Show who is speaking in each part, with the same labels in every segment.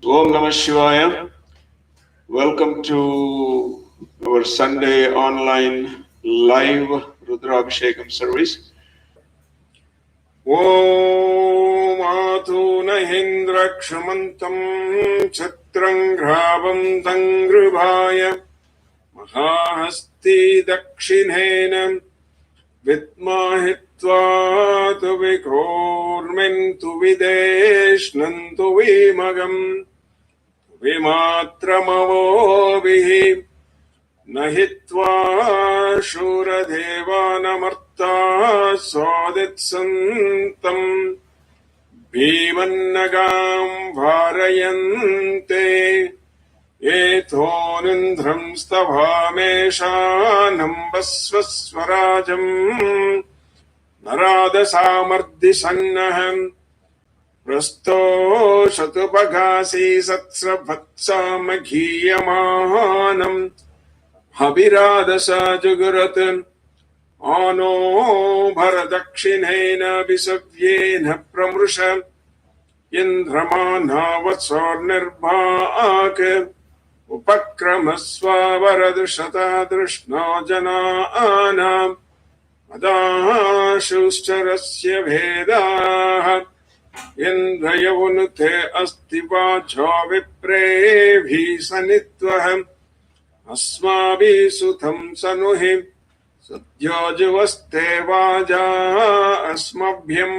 Speaker 1: Om Namah Shivaya. Welcome to our Sunday online live Rudra Abishekam service. Om Atuna Hindrakshamantam Chatrangravam Tangrubhaya Mahahasti Dakshinenam Vidmahitva Tuvikormentu Videshnantu Vimagam Vimatramavovihi Nahitva Shuradevanamarta Soditsantam Bhimannagam Varayante Etonindram Stavamesha Nambasvaswarajam Narada Samardi Sannaham Prasto Shatupagasi Satsravatsa Maghiyamahanam Habiradasa Juguratam Ano Bharadakshinena Visavyena Pramrusham Indramana Vatsar Nirbhaka Upakramasva Varadrushata Drishna Jana Adashustarasya Vedaha Indrayavunute asti vacho viprevi sanitvaham asmavi sutham sanuhim satyajavaste vaja asmabhyam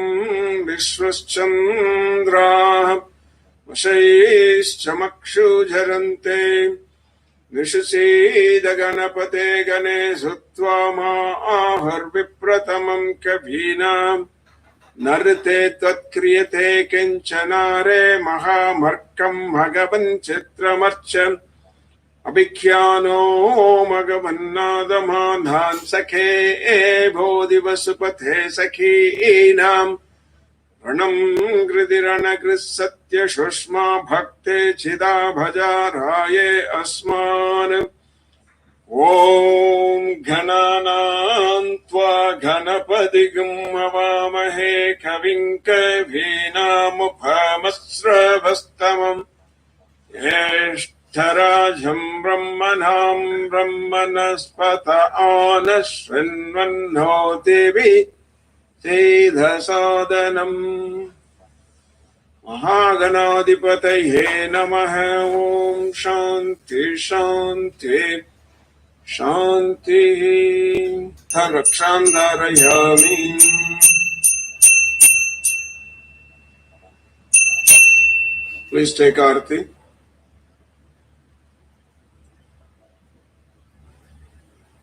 Speaker 1: vishwaschandrah vashaishchamakshu jarante nishasidhaganapate ganesutva ma'ahar vipratamam kabhinam Narte Tatkriyate Kinchanare Mahamarkam Bhagavan Chitramarcham Abhikhyano Magavannadamadhan Sakhe Bodhivasupathe Sakhi Inam Ranam Gridirana Grisatya Shushma Bhakte Chida Bhajaraye Asman Om Ghananantva Ghanapadigam Avamahe Kavim Kavinamuphamasravastamam Yeshtarajam Brahmanam Brahmanaspata Anashrinvanno Devi Siddhasadanam Mahaganadipataye Namaha Om Shanti Shanti Shanti Rakshandarayami. Please take Aarti.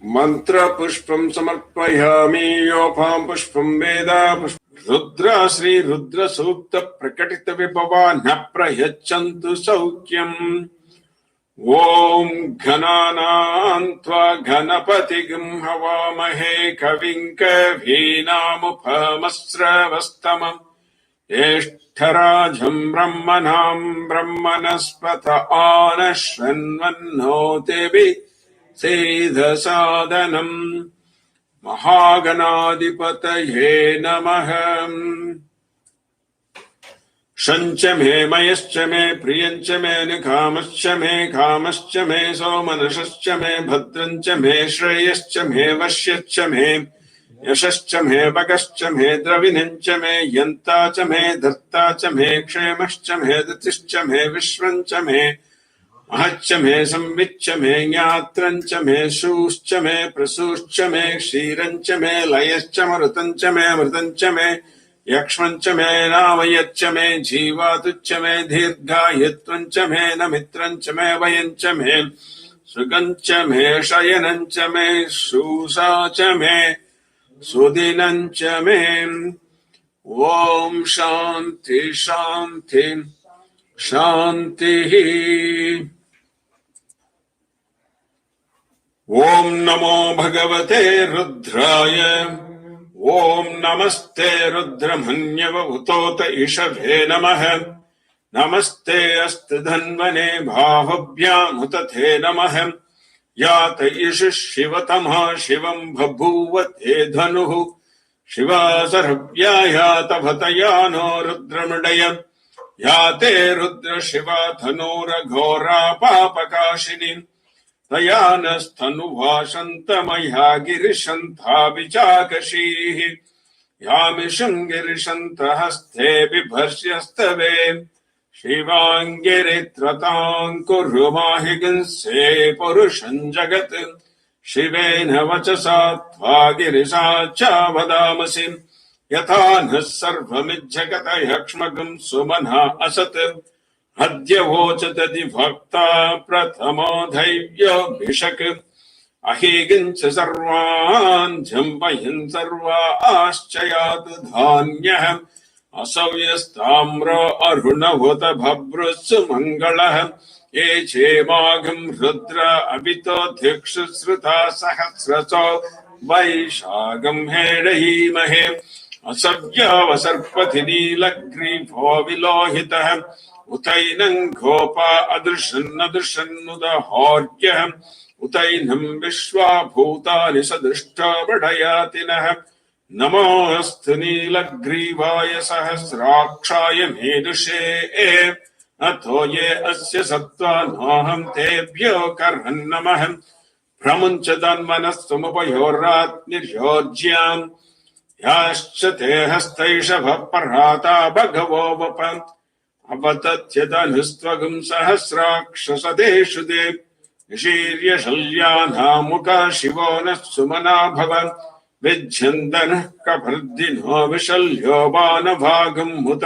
Speaker 1: Mantra Pushpam Samarpayami Yopam Pushpam Veda Pushpam Rudra Sri Rudra Sukta Prakatita Vibhava Naprayachantu Saukyam Om Ghananantva Ghanapatigam Havamahe Kavim Kavinamuphamasravastamam Yeshtarajam Brahmanam Brahmanaspata Anashranvanno Devi Siddhasadanam Mahaganadipataye Namah Shancha me mayascha me priyancha me nikamascha me kamascha me somanashascha me bhadrancha me shreyascha me vashyascha me yashascha me bhagascha me dravinancha me yantacha me dhartacha me kshemascha me datischa me vishvancha me mahaccha me samviccha me nyatrancha me shuscha me prasuscha me kshirancha me layascha marutancha me amrutancha me Yakshmancha me namayaccha me jivatucha me dhirghayatvancha me namitrancha me vayancha me sugancha me shayanancha me susacha me sudinancha me Om Shanti Shanti Shanti Om Namo Bhagavate Rudraya Om Namaste Rudramanyava Utota Ishave Namaha Namaste Astadhanvane Bhavabhyam Utate Namaha Yata Ishish Shivatama Shivam Bhabhuvate Dhanuhu Shiva Sarabhyaya Tavatayano Rudramudaya या ते रुद्र शिवा धनुरघोरा पापकाशिनी तया नस्तनुभाषन्तमया गिरिशन्था विचाकशीः यामिषं गिरिशन्तहस्ते बिभर्ष्यस्तवे शिवाङ्गिरित्रतां कुरु माहिगंसे पुरुषं जगत् शिवेन वचसा त्वा गिरिशा च वदामसि यथा नः सर्वमिज्जगतयक्ष्मगं सुमनः असत् अद्य वोचतति भक्ता प्रथमो दैव्योऽभिषक् अहीगिञ्च सर्वान् झम्पयन् सर्वा आश्चयात् धान्यः असव्यस्ताम्रो अरुणभूत भभ्रुः मङ्गलः ये चेमागं रुद्र अभितो धिक्षुश्रुता सहस्रसो वैशागं हेडयीमहे असव्यावसर्पति नीलग्रीवो विलोहितः उतैनं गोपा अदृशन्नदृशन्नुदहौर्यः उतैनं विश्वा भूतानि सदृष्टा बडयातिनः नमोऽस्तु नीलग्रीवाय सहस्राक्षाय मेदुषे अथो ये अस्य सत्त्वानोऽहं तेभ्यो कर्हन्नमः प्रमुञ्च तन्मनस्तमुपयोरात्निर्योज्याम् याश्च ते हस्तैषभः पराता भगवो वप अपतत्यतनुस्त्वगं सहस्राक्षसदेषु ते शीर्यशल्यानामुका शिवो नः सुमना भव विज्यन्तनः कभर्दिनो विशल्यो बाणभागं मुत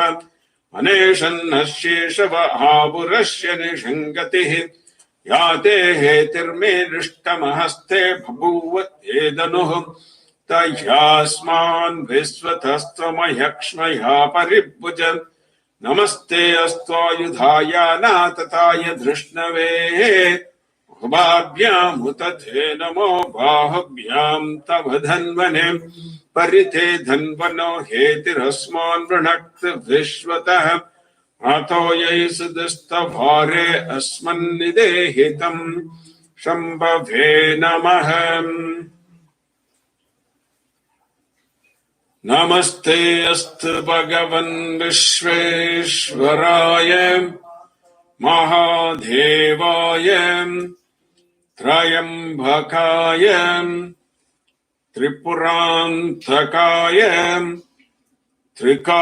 Speaker 1: अनेशन्नः शेषव आपुरस्य निषङ्गतिः या ते हेतिर्मे दृष्टमहस्ते बभूव एदनुः तह्यास्मान् विश्वतस्त्वमयक्ष्मया परिभुज नमस्ते अस्त्वायुधाय नातताय धृष्णवे उभाभ्यामुत ते नमो बाहुभ्यां तव धन्वने परिते धन्वनो हेतिरस्मान् वृणक्त विश्वतः अतो यैसुदस्तभारे अस्मन्निदेहितं शम्भवे नमः। नमस्ते अस्तु भगवन् विश्वेश्वराय महादेवाय त्रयम्बकाय त्रिपुरान्तकाय त्रिकाग्निकालाय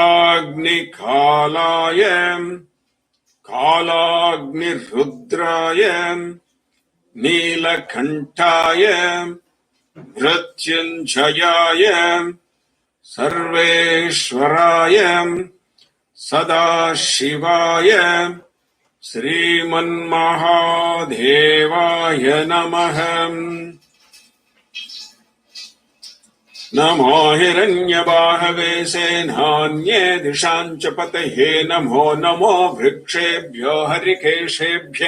Speaker 1: कालाग्निरुद्राय नीलकण्ठाय मृत्युञ्जयाय सर्वेश्वराय सदाशिवाय श्रीमन्महादेवाय नमः। नमो हिरण्यबाहवे सेनान्ये दिशाञ्च पतये नमो नमो वृक्षेभ्यो हरिकेशेभ्य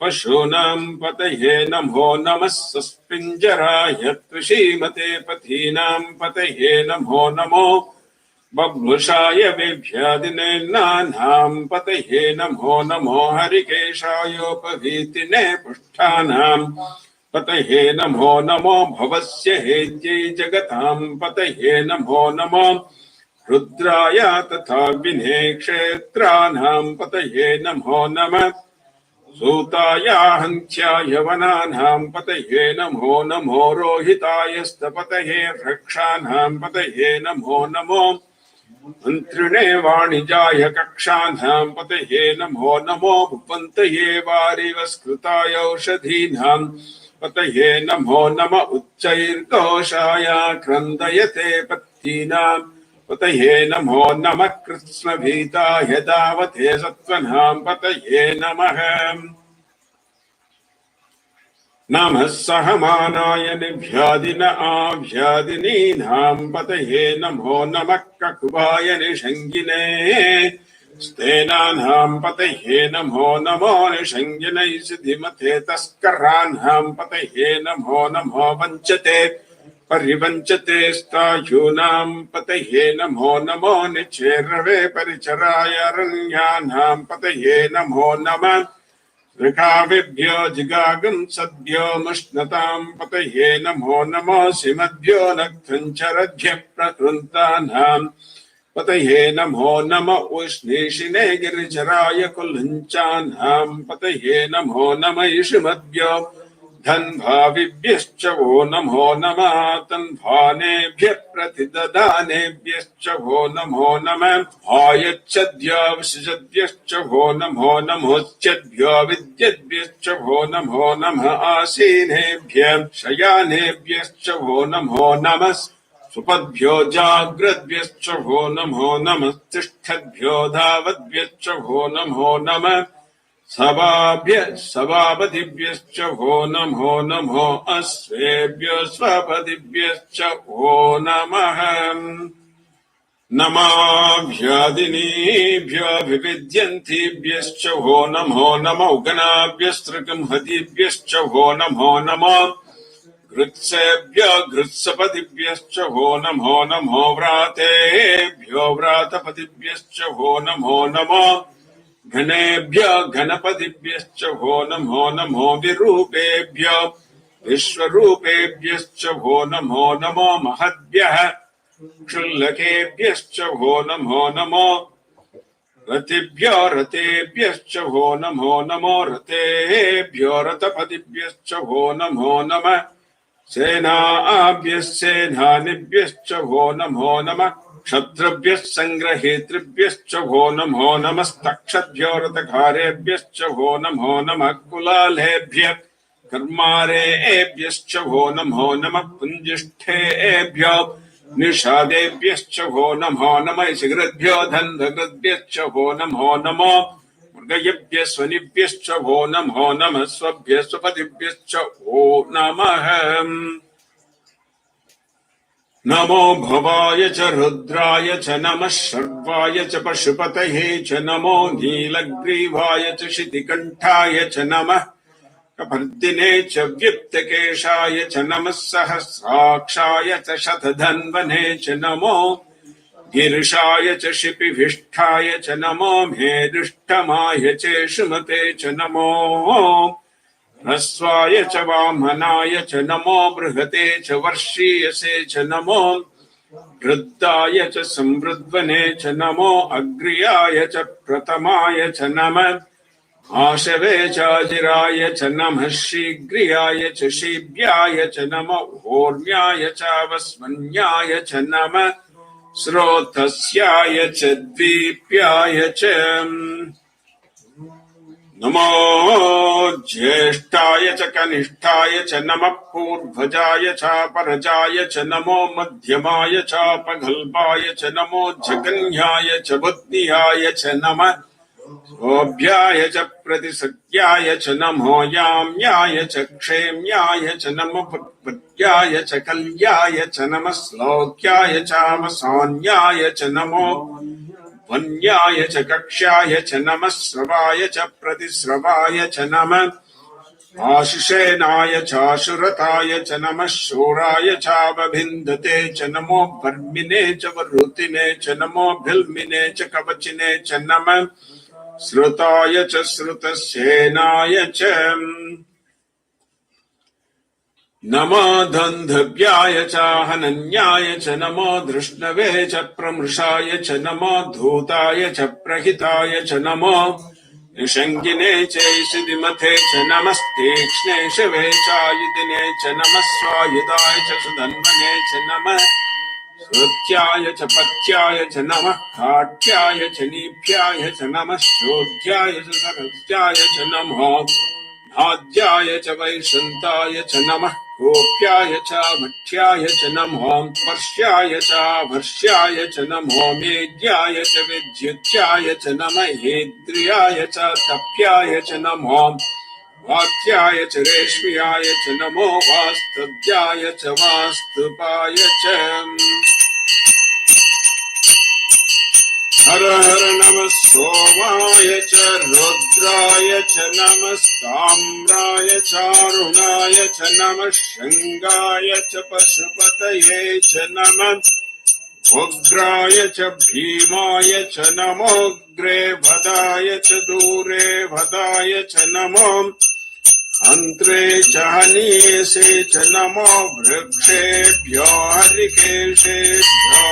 Speaker 1: पशूनां पतये नमो नमः सस्पिञ्जराय त्रिशीमते पथीनां पतये नमो नमो बभ्रुषाय वेभ्यादिनेनानां पतये नमो नमो हरिकेशायोपवीतिने पुष्ठानां पतये नमो नमो भवस्य हेत्यै जगतां पतये नमो नमो रुद्राय तथा विने क्षेत्राणां पतये नमो नमः सूताय हन्त्याय वनानां पतये नमो नमो रोहिताय स्तपतये रक्षाणां पतये नमो नमो मन्त्रिणे वाणिजाय कक्षाणां पतये नमो नमो भुवन्तये वारिवस्कृताय औषधीनां पतये नमो नम उच्चैर्घोषाय क्रन्दयते पत्नीनां पतये नमो नमः कृत्स्नभीताय दावते सत्त्वनां पतये नमः। नमः सहमानाय निभ्यादिन आभ्यादिनीनां पतये नमो नमः ककुभाय निषङ्गिने स्तेनानां पतये नमो नमो निषङ्गिनै सिद्धिमते तस्कराणां पतये नमो नमो वञ्चते परिवञ्चते स्तायूनां पतये नमो नमो निचेरवे परिचराय अरण्यानां पतये नमो नमः ऋकाविभ्यो जिगागं सद्यो मुष्णतां पतये नमो नमो सिमद्भ्यो नक्तञ्चरद्भ्यः प्रकृन्तानां पतये नमो नमः उष्णीषिणे गिरिचराय कुलञ्चानां पतये नमो नमः ईशुमद्भ्यो धन्भाविभ्यश्च वो नमो नमः तन्भानेभ्यः प्रतिददानेभ्यश्च वो नमो नमः आयच्छद्भ्यश्च वो नमो नमोच्चद्भ्यो विद्यद्भ्यश्च वो नमो नमः आसीनेभ्यः शयानेभ्यश्च वो नमो नमः सुपद्भ्यो जाग्रद्भ्यश्च वो नमो नमः तिष्ठद्भ्यो धावद्भ्यश्च वो नमो नमः सभापतिभ्यश्च वो नमो अश्वेभ्यो स्वपतिभ्यश्च वो नमः नमाभ्यादिनीभ्यो विविद्यन्तीभ्यश्च वो नमो उगनाभ्यस्त्रिगंहतीभ्यश्च वो नमो घृत्सेभ्यो घृत्सपतिभ्यश्च वो नमो व्रातेभ्यो व्रातपतिभ्यश्च वो नमो घनेभ्यो घनपतिभ्यश्च वो नमो विरूपेभ्यो विश्वरूपेभ्यश्च वो नमो महद्भ्यः क्षुल्लकेभ्यश्च वो नमो रतिभ्यो रतेभ्यश्च वो नमो रतेभ्यो रतपतिभ्यश्च वो नमो नमः सेनाभ्यश्चेनानिभ्यश्च वो नमो नमः क्षत्रिभ्यः संग्रहेतृभ्यश्च वो नमो नमस्तक्षद्भ्यो रथकारेभ्यश्च वो नमो नमः कुलालेभ्यः कर्मारेभ्यश्च वो नमो नमः पुञ्जिष्ठेभ्यो निषादेभ्यश्च वो नमो नमः शिखृद्भ्यो धन्धकृद्भ्यश्च वो नमो मृगयेभ्यः स्वनिभ्यश्च वो नमो नमः स्वभ्यः स्वपतिभ्यश्च वो नमः नमो भवाय च रुद्राय च नमः शर्वाय च पशुपतये च नमो नीलग्रीवाय च शितिकण्ठाय च नमः कपर्दिने च व्युत्तकेशाय च नमः सहस्राक्षाय च शतधन्वने च नमो गिरिशाय च शिपिभिष्ठाय च नमो मेरुष्टमाय च शुमते च नमो ह्रस्वाय च वामनाय च नमो बृहते च वर्षीयसे च नमो वृद्धाय च संवृद्वने च नमो अग्र्याय च प्रथमाय च नमः आशवे चाजिराय च नमः शीघ्रियाय च शीभ्याय च नमो ऊर्म्याय च वस्मन्याय च नमः स्रोतस्याय च द्वीप्याय च नमो ज्येष्ठाय च कनिष्ठाय च नमः पूर्वजाय च परजाय च नमो मध्यमाय च पगल्भाय च नमो जगन्याय च बुद्धियाय च नमः ओभ्याय च प्रतिसत्याय च नमो याम्याय च क्षेम्याय च नमो पुत्याय च कल्याय च नमः श्लोक्याय च वसान्याय च नमो वन्याय च कक्ष्याय च नमः श्रवाय च प्रतिश्रवाय च नमः आशुषेनाय च आशुरताय च नमः शूराय च वभिन्दते च नमो वर्मिने च वरुतिने च नमो भिल्मिने च कवचिने च नमः श्रुताय च श्रुतसेनाय च नमो धन्धव्याय च हनन्याय च नमो धृष्णवे च प्रमृषाय च नमो धूताय च प्रहिताय च नमो निषङ्गिने च ईशिदिमथे च नमस्तीक्ष्णे शिवे चायुधिने च नमः स्वायुधाय च सुधन्वने च नमः श्रुत्याय च पत्याय च नमः काट्याय च नीभ्याय च नमः शोध्याय च सरस्याय च नमो नाद्याय च वैशन्ताय च नमः गोप्याय च मठ्याय च नमो वर्ष्याय च वर्ष्याय च नमो मेद्याय च विद्युत्याय च नमः हेद्रियाय च तप्याय च नमो वात्याय च रेश्म्याय च नमो वास्तव्याय च वास्तुपाय च हर हर नमः सोमाय च रुद्राय च नमः ताम्राय च अरुणाय च नमः शृंगाय च पशुपतये च नमः उग्राय च भीमाय च नमोऽग्रे भदाय च दूरे भदाय च नमो अन्त्रे च हनीयसे च नमो वृक्षेभ्यो हरिकेशेभ्यो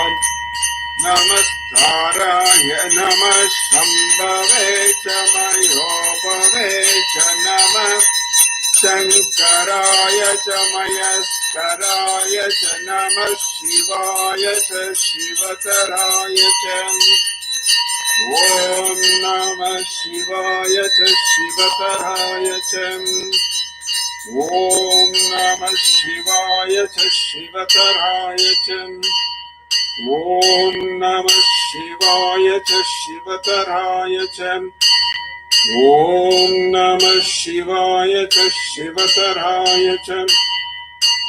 Speaker 1: नमस्काराय नमः शम्भवे च मयोपवे च नमः शङ्कराय च मयस्कराय च नमः शिवाय च शिवतराय च ॐ नमः शिवाय च शिवतराय च ॐ नमः शिवाय च शिवतराय च ॐ नमः शिवाय च शिवतराय च ॐ नमः शिवाय च शिवतराय च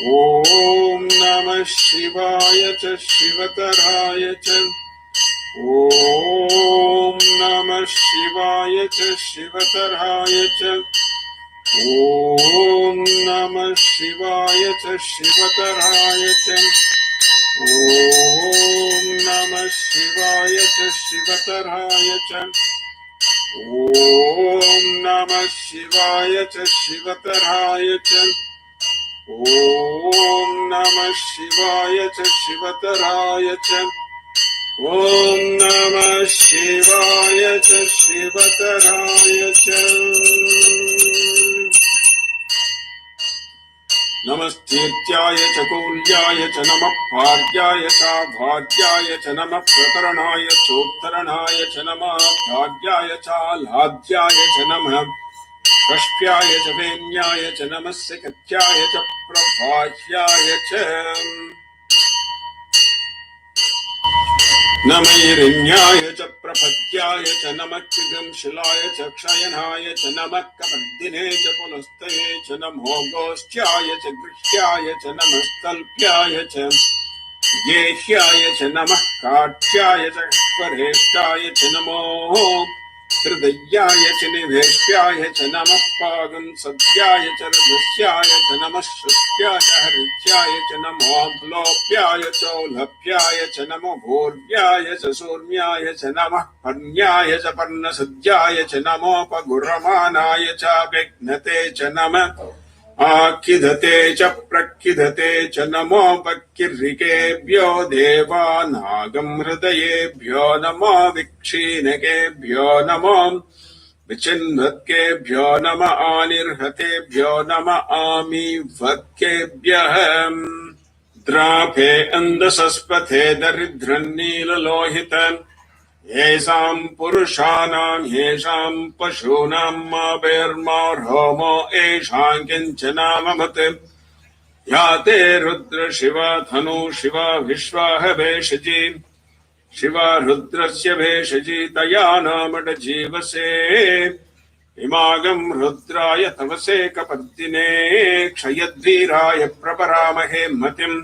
Speaker 1: ॐ नमः शिवाय च शिवतराय च ॐ नमः शिवाय च शिवतराय च ॐ नमः शिवाय च शिवतराय च ॐ नमः शिवाय च शिवतराय च ॐ नमः शिवाय च शिवतराय च ॐ नमः शिवाय च शिवतराय च ॐ नमः शिवाय च शिवतराय च नमस्तीर्त्याय च कूल्याय च नमः भार्याय च भार्याय च नमः प्रकरणाय चोत्तरणाय च नमः भार्याय च लाद्याय च नमः षष्ट्याय च वेन्याय च नमः सिकत्याय च प्रभाह्याय च नमैरिण्याय च प्रपद्याय च नमः कृगंशिलाय च क्षयनाय च नमः कपर्दिने च पुनस्तये च नमो गोष्ठ्याय च गृह्याय च नमस्तल्प्याय च गेह्याय च नमः काठ्याय च परेष्टाय च नमो हृदयाय च निवेश्याय च नमः पागं सद्याय च रजस्याय च नमः शुक्याय च हरित्याय च नमो लोप्याय चौलभ्याय च नमो भूर्याय च सूर्याय च नमः पर्ण्याय च पर्णसद्याय च नमोपगुरमानाय च विघ्नते च नमः आकिधते च प्रकिधते च नमोपकिर्रिकेभ्यो देवानागं हृदयेभ्यो नमो विक्षीणकेभ्यो नमो विचिन्वत्केभ्यो नम आनिर्हतेभ्यो नम आमीवत्केभ्यः द्राभे अंदसस्पथे दरिद्रन्नीललोहित येषां पुरुषाणां येषां पशूनां मापेर्मार्होमो येषां किञ्चनामभत या ते रुद्र शिवा धनु शिवा विश्वाह भेषजी शिवा रुद्रस्य भेषजी तया नामड जीवसे इमागं रुद्राय तवसे कपर्दिने क्षयद्वीराय प्रपरामहे मतिम्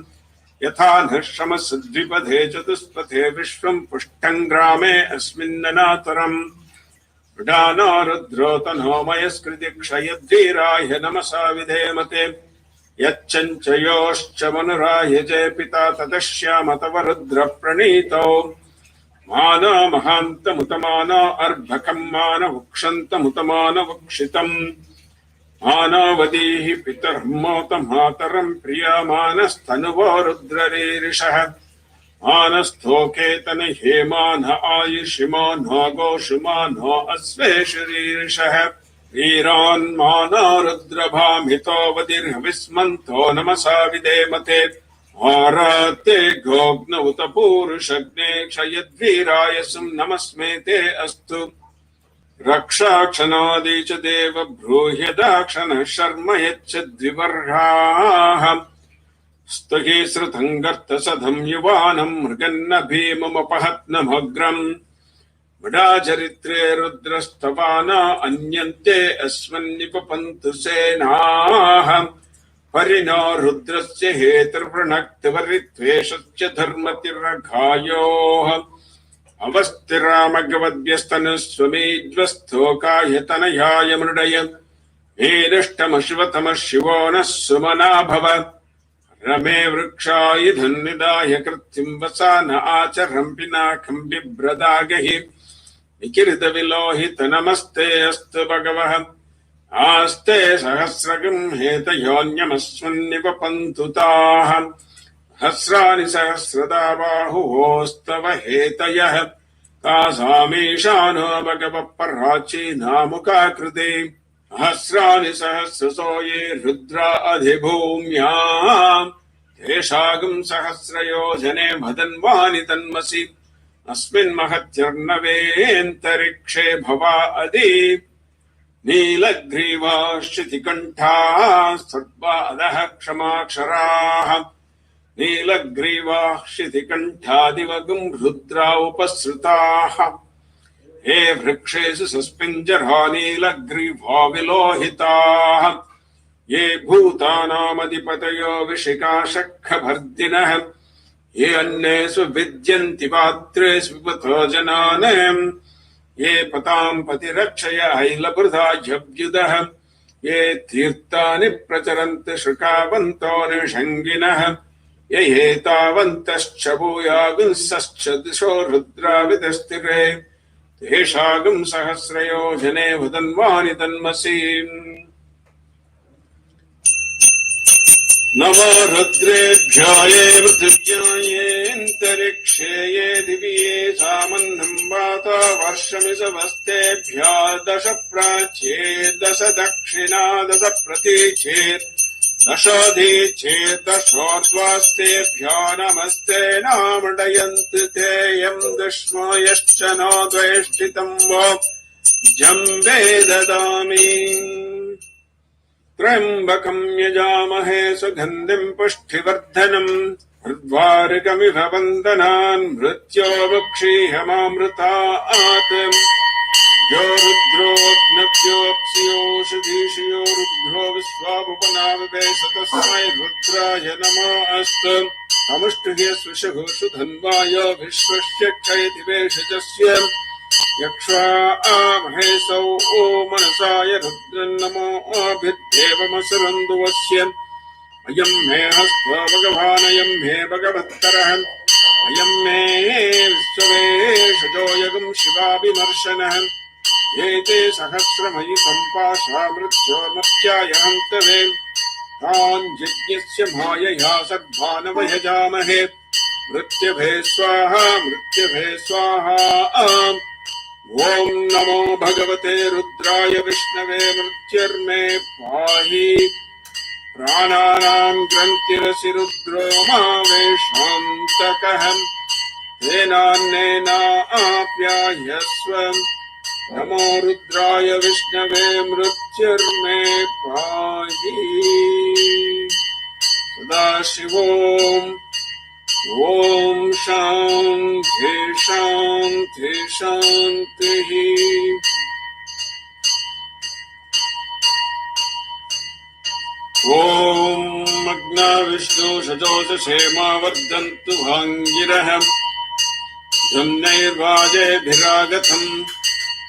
Speaker 1: यथा नश्रमसद्विपथे चतुष्पथे विश्वं पुष्टं ग्रामे अस्मिन्ननातरम् वृडानो रुद्रो तनो मयस्कृति क्षयद्वीराय नमसा विधेमते यच्चञ्चयोश्च मनुराय जय पिता तदश्याम तव रुद्र प्रणीतो मानो महान्तमुतमानो अर्भकं मानो वुक्षन्तमुतमानो वुक्षितम् मानवदीहि पितर्मोत मातरं प्रियमानस्तनुवो रुद्ररीरिषः मानस्थोकेतन हेमान आयुषिमा नो गोषुमा नो अश्वेशरीरिषः वीरान्मानो रुद्रभामितो वदिर्हविस्मन्तो नमसा विधेमते आराते गोग्न उत पूरुषग्ने क्षयद्वीराय सुं नमस्मेते अस्तु रक्षाक्षणादि च देव ब्रूह्यदाक्षणः शर्म यच्च द्विवर्हाः स्तुहि श्रुतं गर्तसधं युवानं मृगन्न भीममपहत्नमग्रम् वडाचरित्रे रुद्रस्तवाना अन्यन्ते अस्मन्निपपन्तु सेनाः परिणो रुद्रस्य हेतुर्वृणक्तिवरित्वेषस्य धर्मतिरघायोः अवस्तिरामगवद्भ्यस्तनुस्वमेज्वस्तोकायतनयाय मृडय मेदष्टमश्वतमः शिवो नः सुमना भव रमे वृक्षायुधन्निदाय कृत्तिं वसा न आचरं पिनाकं बिभ्रदागहि विकिरितविलोहित नमस्ते अस्तु भगवः आस्ते सहस्रगं हेतयोन्यमस्मन्निपपन्तु ताः हस्राणि सहस्रदा बाहुस्तव हेतयः तासामीशानो भगवः पराचीनामुकाकृते सहस्राणि सहस्रसो ये रुद्रा अधिभूम्याम् तेषागं सहस्रयोजने भदन्वानि तन्मसि अस्मिन् महत्यर्णवेऽन्तरिक्षे भवा अदि नीलग्रीवाश्चितिकण्ठाः सर्वादः क्षमाक्षराः नीलग्रीवाः शितिकण्ठादिवगं रुद्रा उपसृताः हे वृक्षेषु सस्पिञ्जरा नीलग्रीवा विलोहिताः ये भूतानामधिपतयो विशिखाशखभर्दिनः ये अन्येषु विद्यन्ति पात्रेषु विपतो जनानाम् ये पतां पतिरक्षय ऐलभृदाह्यभ्युदः ये तीर्थानि प्रचरन्ति शृकावन्तो निषङ्गिनः ये एतावन्तश्च भूयागुंसश्च दिशो रुद्राविदस्तिरे तेषागं सहस्रयोजने वदन्वानि तन्मसि नमो रुद्रेभ्याये पृथिव्यायेऽन्तरिक्षे ये दिव्ये सामन्नं वाता वर्षमिषवस्तेभ्यः दश प्राच्येत् दश दक्षिणा दश प्रतीचेत् दशोदीचेत् दशोर्ध्वास्तेभ्यो नमस्ते नामडयन्तु ते यं दश्मो यश्च नो द्वेष्टितं वो जम्बे ददामि त्र्यम्बकं यजामहे सुगन्धिं पुष्टिवर्धनम् उर्वारुकमिव वन्दनान् मृत्योर्मुक्षीयमामृतात् यो रुद्रोऽग्नव्योऽप्स्योषधीषयो रुद्रो विश्वावुपनाविवेश तस्मै रुद्राय नमोऽस्तु तमुष्टुगे सुषुषु धन्वाय विश्वस्य क्षयति वेषजस्य यक्षा महेशौ ओ मनसाय रुद्रन्नमोऽभिर्देवमसुरन्दुवस्य अयं मे हस्तो भगवानयं मे भगवत्तरः अयं मे विश्ववेशजो यगं शिवाभिमर्शनः एते सहस्रमयि सम्पाशा मृत्योर्मत्याय हन्तवे तान् यज्ञस्य मायया सद्भानवयजामहे मृत्युभे स्वाहा मृत्युभे स्वाहा ॐ नमो भगवते रुद्राय विष्णवे मृत्युर्मे पाहि प्राणानां ग्रन्थिरसि रुद्रो मावेशान्तकः तेनान्नेनाप्याह्यस्व नमो रुद्राय विष्णवे मृत्युर्मे पाहि सदाशिवोम् ॐ शान्ति शान्ति शान्तिः ॐ अग्नाविष्णु शजोषेमा वर्धन्तु भाङ्गिरः जम्नैर्वाजेभिरागतम्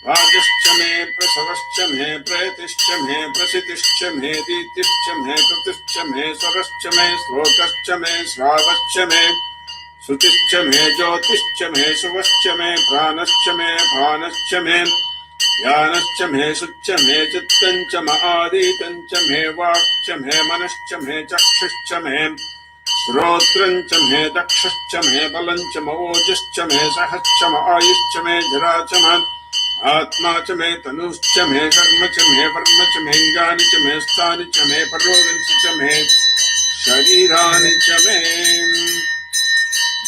Speaker 1: वाजश्च मे प्रसवश्च मे प्रेतिश्च मे प्रसितिश्च मे दीतिश्च मे कृतिश्च मे स्वरश्च मे श्लोकश्च मे श्रावश्च मे श्रुतिश्च मे ज्योतिश्च मे शुभश्च मे प्राणश्च मे भानश्च मे ज्ञानश्च मे शुच्च मे चित्तञ्च महादीतञ्च मे वाक्च मे मनश्च मे चक्षुश्च मे श्रोत्रञ्च मे दक्षश्च मे बलञ्च मवोजश्च मे सहश्च आयुश्च मे जरा च आत्मा च मे तनुश्च मे कर्म च मे वर्म च मेऽङ्गानि च मे स्थानि च मे परोदंसि च मे शरीराणि च मे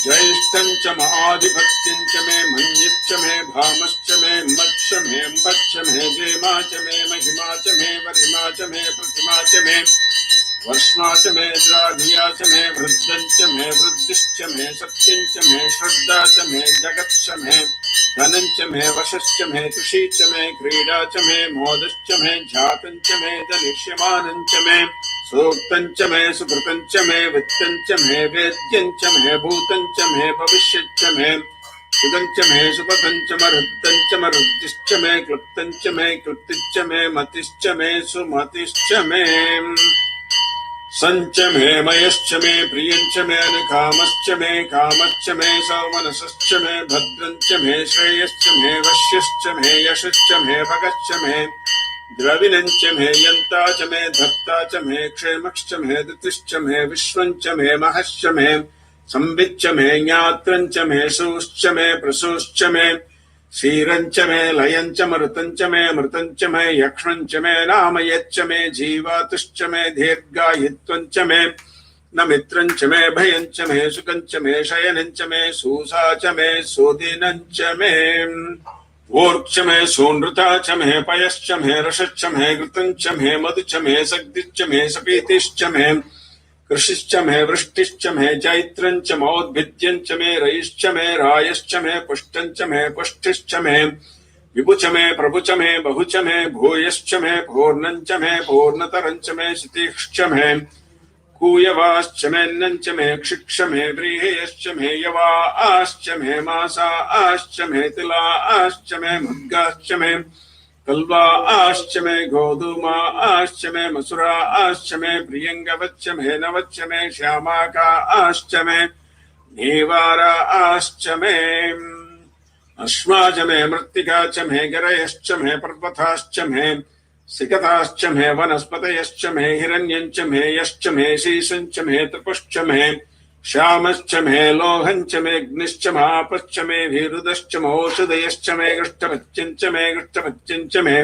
Speaker 1: ज्येष्ठं च महाधिपत्यं च मे मन्यश्च मे भामश्च मे मच्च मे अम्बच्च मे गेमा च मे महिमा च मे वरिमा च मे प्रतिमा च मे वर्ष्मा च मे द्राधिया च मे वृद्धं च मे वृद्धिश्च मे सत्यं च मे श्रद्धा च मे जगच्च मे धनं च मे वशश्च मे तुषी च मे क्रीडा च मे मोदश्च मे जातं च मे दलिष्यमानं च मे सूक्तं च मे सुकृतं च मे वित्तं च मे वेद्यं च मे भूतं च मे भविष्यच्च मे सुदं च मे सुपदं च मरुद्धं च मरुद्धिश्च मे क्लुप्तं च मे क्लुप्तिश्च मे मतिश्च मे सुमतिश्च मे संच मे मयश्च मे प्रियञ्च मे अनुकामश्च मे कामश्च मे सौमनसश्च मे भद्रञ्च मे श्रेयश्च मे वश्यश्च मे यशश्च मे भगश्च मे द्रविणं च मे यन्ता च मे धत्ता च मे क्षेमश्च मे धृतिश्च मे विश्वं च मे महश्च मे संवित् च मे ज्ञात्रं च मे सूश्च मे प्रसूश्च मे क्षीरं च मे लयं च मरुतं च मे अमृतं च मे यक्ष्मं च मे नाम यच्च मे जीवातुश्च मे दीर्घायुत्वं च मे न मित्रं च मे भयं च मे सुखं च मे शयनं च मे सूसा च मे सुदिनं च मे ऊर्च मे सूनृता च मे पयश्च मे रसश्च मे घृतं च मे मधु च मे सग्धिश्च मे सपीतिश्च मे कृषिश्च मे वृष्टिश्च मे चैत्रं च मौद्भिद्यं च मे रयिश्च मे रायश्च मे पुष्टं च मे पुष्टिश्च मे विभु च मे प्रभु च मे बहु च मे भूयश्च मे पूर्णं च मे पूर्णतरं च मे क्षितिश्च मे कूयवाश्च मेऽन्नं च मे क्षिक्ष मे व्रीहयश्च मे यवाश्च मे मासाश्च मे तिलाश्च मे मुद्गाश्च मे कल्वाश्च मे गोधूमाश्च मे मसुराश्च मे प्रियङ्गवच्च मे नवच्च मे श्यामाकाश्च मे नीवाराश्च मे अश्माच मे मृत्तिका च मे गिरयश्च मे पर्वताश्च मे सिकताश्च मे वनस्पतयश्च मे हिरण्यं च मे यश्च मे शीशं च मे तपुश्च मे श्यामश्च मे लोहं च मे अग्निश्च मापश्च मे विरुदश्च मौषधयश्च मे कृष्टभत्यं च मे कृष्टभत्यं च मे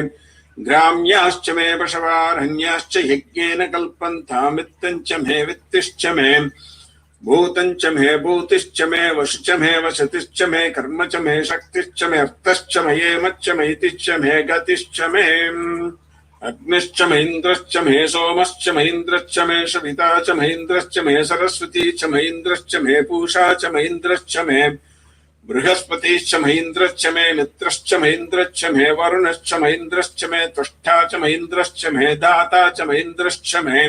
Speaker 1: ग्राम्याश्च मे पशवारण्याश्च यज्ञेन कल्पन्तामित्तं च मे वित्तिश्च मे भूतं च मे भूतिश्च मे वशुश्च मे वसतिश्च मे कर्म च मे शक्तिश्च मे अर्थश्च मयेमच्च मयितिश्च मे गतिश्च मे अग्निश्च महीन्द्रश्च मे सोमश्च महीन्द्रश्च मे सविता च महीन्द्रश्च मे सरस्वती च महीन्द्रश्च मे पूषा च महीन्द्रश्च मे बृहस्पतिश्च महीन्द्रश्च मे मित्रश्च महीन्द्रश्च मे वरुणश्च महीन्द्रश्च मे त्वष्टा च महीन्द्रश्च मे दाता च महीन्द्रश्च मे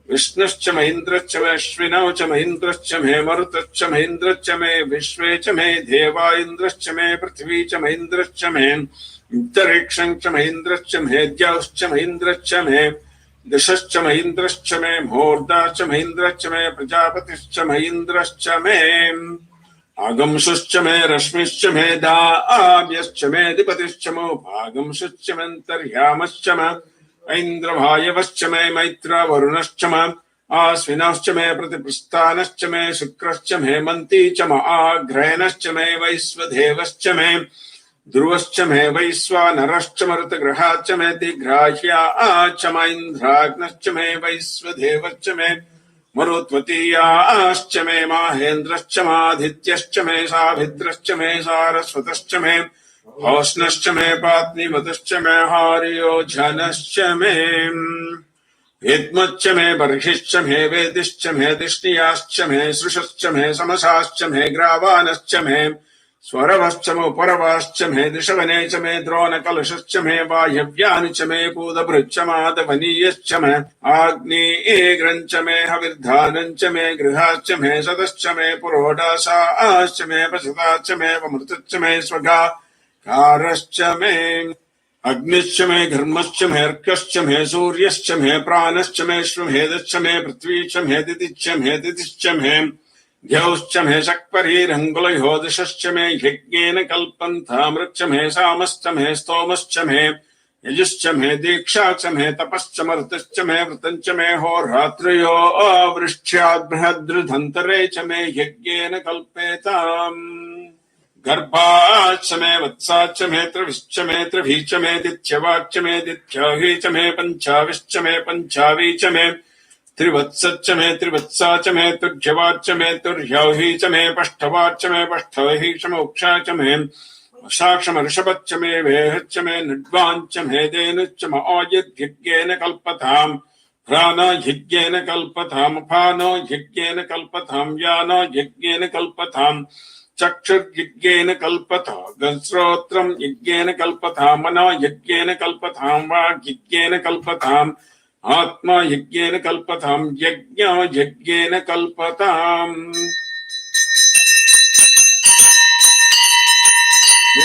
Speaker 1: विष्णुश्च महीन्द्रश्च मे अश्विनौ च महीन्द्रश्च मे मरुतश्च महीन्द्रश्च मे विश्वे च मे देवा इन्द्रश्च मे पृथ्वी च महीन्द्रश्च मे अंतरिक्षं च महीन्द्रश्च मे द्यौश्च महीन्द्रश्च मे दिशश्च महीन्द्रश्च मे मूर्धा च महीन्द्रश्च मे प्रजापतिश्च महीन्द्रश्च मे आगंशुश्च मे रश्मिश्च मे दाव्यश्च मे अधिपतिश्च मोभागंशुश्च मे अन्तर्यामश्च मे ऐन्द्रभायवश्च मे मैत्र वरुणश्च मे आश्विनश्च मे प्रतिप्रस्थानश्च मे शुक्रश्च मे मन्ती च म आघ्रयणश्च मे वैश्वदेवश्च मे ध्रुवश्च मे वैश्वानरश्च मरुतगृहाच्च मे दिग्राह्याच्च म इन्द्राग्नश्च मे वैश्वदेवश्च मे मरुत्वतीयाश्च मे माहेन्द्रश्च मादित्यश्च मे साभिद्रश्च मे सारस्वतश्च मे हौष्णश्च मे पात्नीमतश्च मे हार्योजनश्च मे वेद्मच्च मे बर्हिश्च मे वेदिश्च मे दिष्टियाश्च मे सृषश्च मे समसाश्च मे ग्रावानश्च मे स्वरवश्च मे उपरवाश्च मे दिशवने च मे द्रोणकलशश्च मे वायव्यानि च मे पूतभृच्च माधवनीयश्च मे आग्नेयेग्रञ्च मे हविर्धानं च मे गृहाश्च मे सदश्च मे पुरोडाशाश्च मे पशुताश्च मे वमृतश्च मे स्वगाकारश्च मे अग्निश्च मे घर्मश्च मे अर्कश्च मे सूर्यश्च मे प्राणश्च मे श्वमेधश्च मे पृथ्वी च मे दितिश्च मे दितिश्च मे द्यौश्च मे शक्परीरङ्गुलयोदशश्च मे यज्ञेन कल्पन्तामृच्च मे सामश्च मे स्तोमश्च मे यजुश्च मे दीक्षा च मे तपश्च मरुतश्च मे वृतञ्च मे होरात्रयो वृष्ट्याद् बृहद्रुधन्तरे च मे यज्ञेन कल्पेताम् गर्भाच्च मे वत्साच्च मे त्रविश्च मे त्रिभिश्च मे दित्यवाच्च मे दित्याहि च मे पञ्चाविश्च मे पञ्चावी च मे त्रिवत्सच्च मे त्रिवत्सा च मे तुर्घ्यवाच्च मे तुर्ह्याहि च मे पष्ठवाच्च मे पष्ठवहि च मोक्षा च मे साक्षमर्षभच्च मे वेहच्च मे नड्वाञ्च मे धेनुश्च म आयुर्यज्ञेन कल्पताम् प्राणो यज्ञेन कल्पताम् अपानो यज्ञेन कल्पताम् व्यानो यज्ञेन कल्पताम् चक्षुर्यज्ञेन कल्पताम् श्रोत्रम् यज्ञेन कल्पताम् मनो यज्ञेन कल्पताम् वाग्यज्ञेन कल्पताम् आत्मा यज्ञेन कल्पताम् यज्ञो यज्ञेन कल्पताम्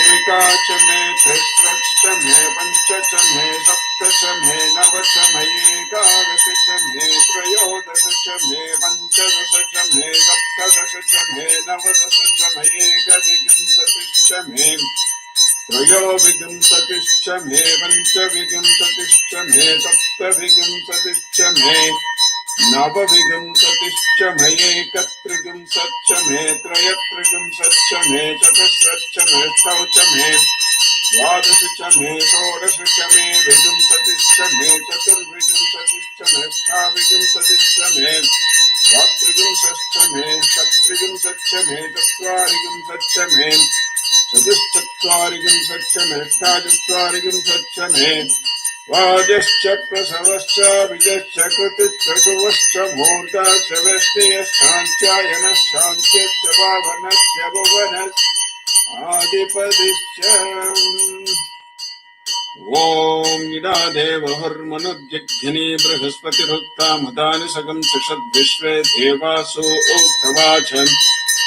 Speaker 1: एकाच मे चतुश्च मे पञ्च च मे सप्त च मे नव च मे एकादश च मे त्रयोदश च मे पञ्चदश च मे सप्तदश च मे नवदश च मे एकविंशतिश्च मे त्रयोविगुंसतिश्च मे पञ्चविगुंसतिश्च मे सप्तविगुंसतिश्च मे नवविगुंसतिश्च मयैकत्रिगुंसच्च मे त्रयत्रिगुंसच्च मे चतुस्रच्च मे ष्टौ च मे द्वादश च मे षोडश च मे विगुंसतिश्च मे चतुर्विगुंसतिश्च मे ष्टाविगुंसतिश्च मे द्वात्रिगुंसश्च मे षट्त्रिगुंसच्च मे चत्वारिगुंसच्च मे चतुश्चत्वारिगुंसच्च मे ष्टाचत्वारिगुंसच्च मे वाजश्च प्रसवश्च विजश्च कृतिश्च सुवश्च मूर्धश्च वैष्णयश्चान्त्यायनश्चान्त्यश्च पावनश्च भुवनश्च आदिपदिश्च ॐ इडा देवहुर्मनुद्यग्धिनी बृहस्पतिरुक्ता मदानि सगं सुषद्विश्वे देवासो उक्तवाचन्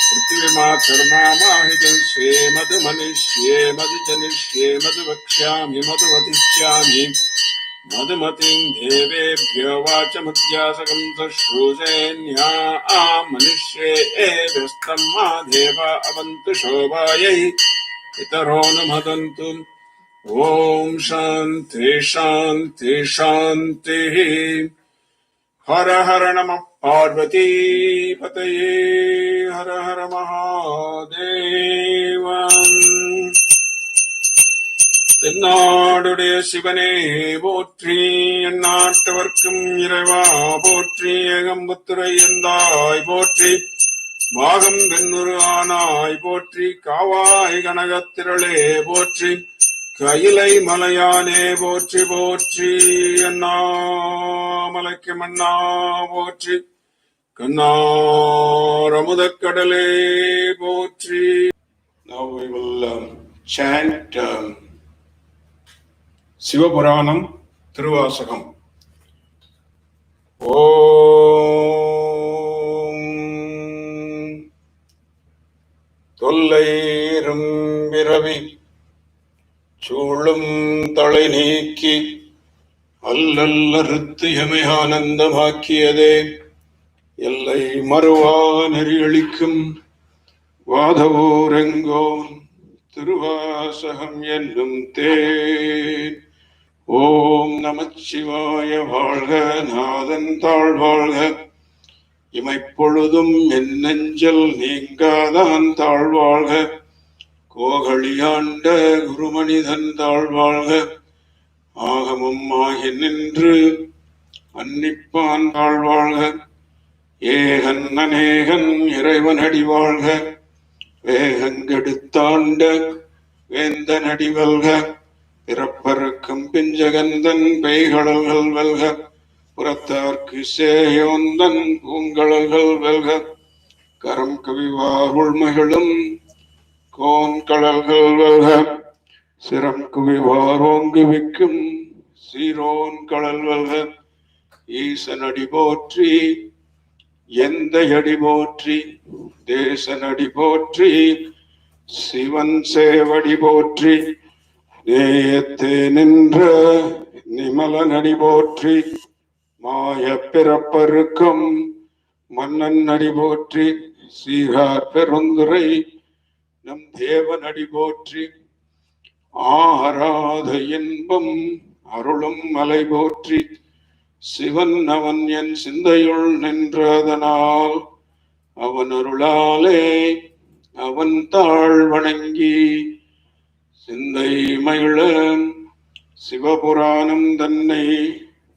Speaker 1: पृथिवीमातर्मामाहिजंस्ये मधुमनिष्ये मधुजनिष्ये मधुवक्ष्यामि मधुवदिष्यामि मधुमतीं देवेभ्यो वाचमुद्यासकं सश्रूषेण्या मनुष्ये एभ्यस्तं मा देवा अवन्तु शोभायै पितरो न मदन्तु ॐ शान्ति शान्ति शान्तिः हर हर नमः पार्वती पतये हर हर महादेव தென்னாடுடைய சிவனே போற்றி எந்நாட்டவர்க்கும் இறைவா போற்றி ஏகம்பத்துரை எந்தாய் போற்றி பாகம் பெண்ணுரு ஆனாய் போற்றி காவாய் கனகத்திரளே போற்றி கையிலை மலையானே போற்றி போற்றி அண்ணாமலைக்கு மன்னா போற்றி கண்ணாரமுதக்கடலே போற்றி. Now we will chant Sivapuranam Thiruvasagam. ஓம் தொல்லைரும் பிறவி சூழும் தலை நீக்கி அல்லல்லறுத்து எமை ஆனந்தமாக்கியதே எல்லை மறுவா நெறியளிக்கும் வாதவோரெங்கோன் திருவாசகம் என்னும் தேன். ஓம் நமச்சிவாய வாழ்க, நாதன் தாழ்வாழ்க, இமைப்பொழுதும் என் நெஞ்சல் நீங்காதான் தாழ்வாழ்க, கோகழியாண்ட குருமனிதன் தாழ்வாழ்க, ஆகமும் ஆகி நின்று அன்னிப்பான் தாழ்வாழ்க, ஏகன் அநேகன் இறைவனடி வாழ்க, வேகங்கெடுத்தாண்ட வேந்தன் அடிவல்க, பிறப்பருக்கும் பிஞ்சகந்தன் பெய்கடல்கள் வெல்க, புறத்தார்க்கு சேயோந்தன் பூங்கடல்கள் வெல்க, கரம் கவிவார் உள்மைகளும் கோன்கடல்கள் வெல்க, சிரம் குவிவார் ஓங்குவிக்கும் சீரோன் கடல் வெல்க, ஈசனடி போற்றி எந்த அடி போற்றி, தேசனடி போற்றி சிவன் சேவடி போற்றி, நேயத்தே நின்ற நிமலனடி போற்றி, மாய பிறப்பருக்கும் மன்னன் அடி போற்றி, சீரார் பெருந்துரை நம் தேவனடி போற்றி, ஆராத இன்பம் அருளும் மலை போற்றி, சிவன் அவன் என் சிந்தையுள் நின்றதனால் அவன் அருளாலே அவன் தாழ் வணங்கி சிந்தை மகிழ சிவபுராணம் தன்னை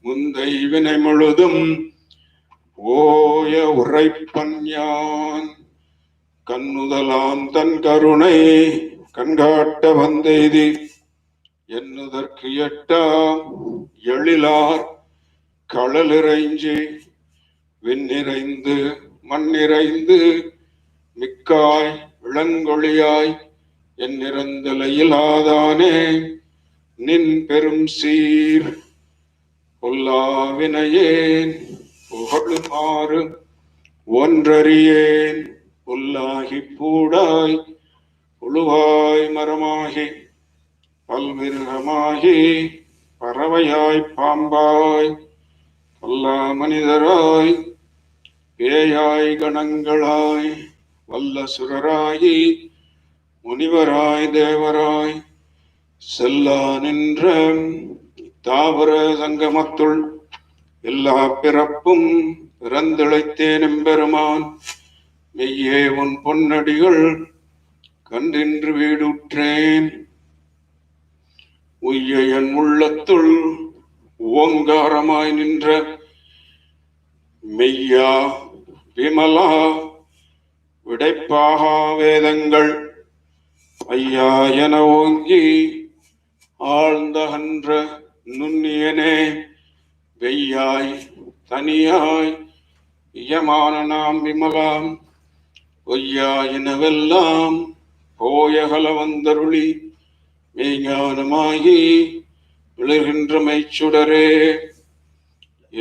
Speaker 1: முந்தை வினை முழுதும் ஓய உரைப்பன் யான், கண்ணுதலான் தன் கருணை கண்காட்ட வந்தெய்தி என்னுதற்கு எட்டா எழிலார் களலிறைஞ்சி விண்ணிறைந்து மண்ணிறைந்து மிக்காய் இளங்கொழியாய் என் நிறந்தலையிலாதானே நின் பெரும் சீர் பொல்லாவினையேன் புகழுமாறு ஒன்றறியேன், புல்லாகி பூடாய் புழுவாய் மரமாகி பல்மிருகமாகி பறவையாய் பாம்பாய் பல்லா மனிதராய் பேயாய் கணங்களாய் வல்ல சுரராயி முனிவராய் தேவராய் செல்லா நின்ற தாவர சங்கமத்துள் எல்லா பிறப்பும் பிறந்திழைத்தேன் எம்பெருமான் மெய்யே உன் பொன்னடிகள் கண்டின்று வீடுற்றேன் உய்ய என் உள்ளத்துள் ஓங்காரமாய் நின்ற மெய்யா விமலா விடைப்பாகா வேதங்கள் ஐயா என ஓங்கி ஆழ்ந்தகன்ற நுண்ணியனே வெய்யாய் தனியாய் இயமான நாம் விமலாம் பொய்யாயினவெல்லாம் போயகல வந்தருளி மெய்ஞானமாகி விழுகின்ற மெய்ச்சுடரே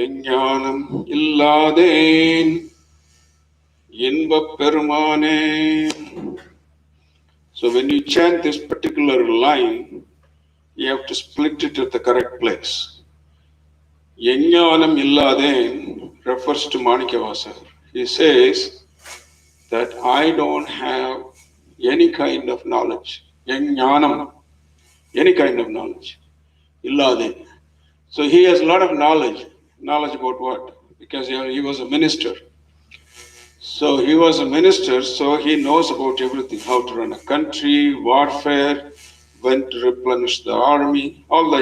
Speaker 1: எஞ்ஞானம் இல்லாதேன் இன்பப் பெருமானே. So when you chant this particular line, you have to split it at the correct place. Yajnanam illadhen refers to Manikavasa. He says that I don't have any kind of knowledge. Yajnanam, any kind of knowledge. Illadhen. So he has a lot of knowledge. Knowledge about what? Because he was a minister. So he was a minister, so he knows about everything, how to run a country, warfare, when to replenish the army, all the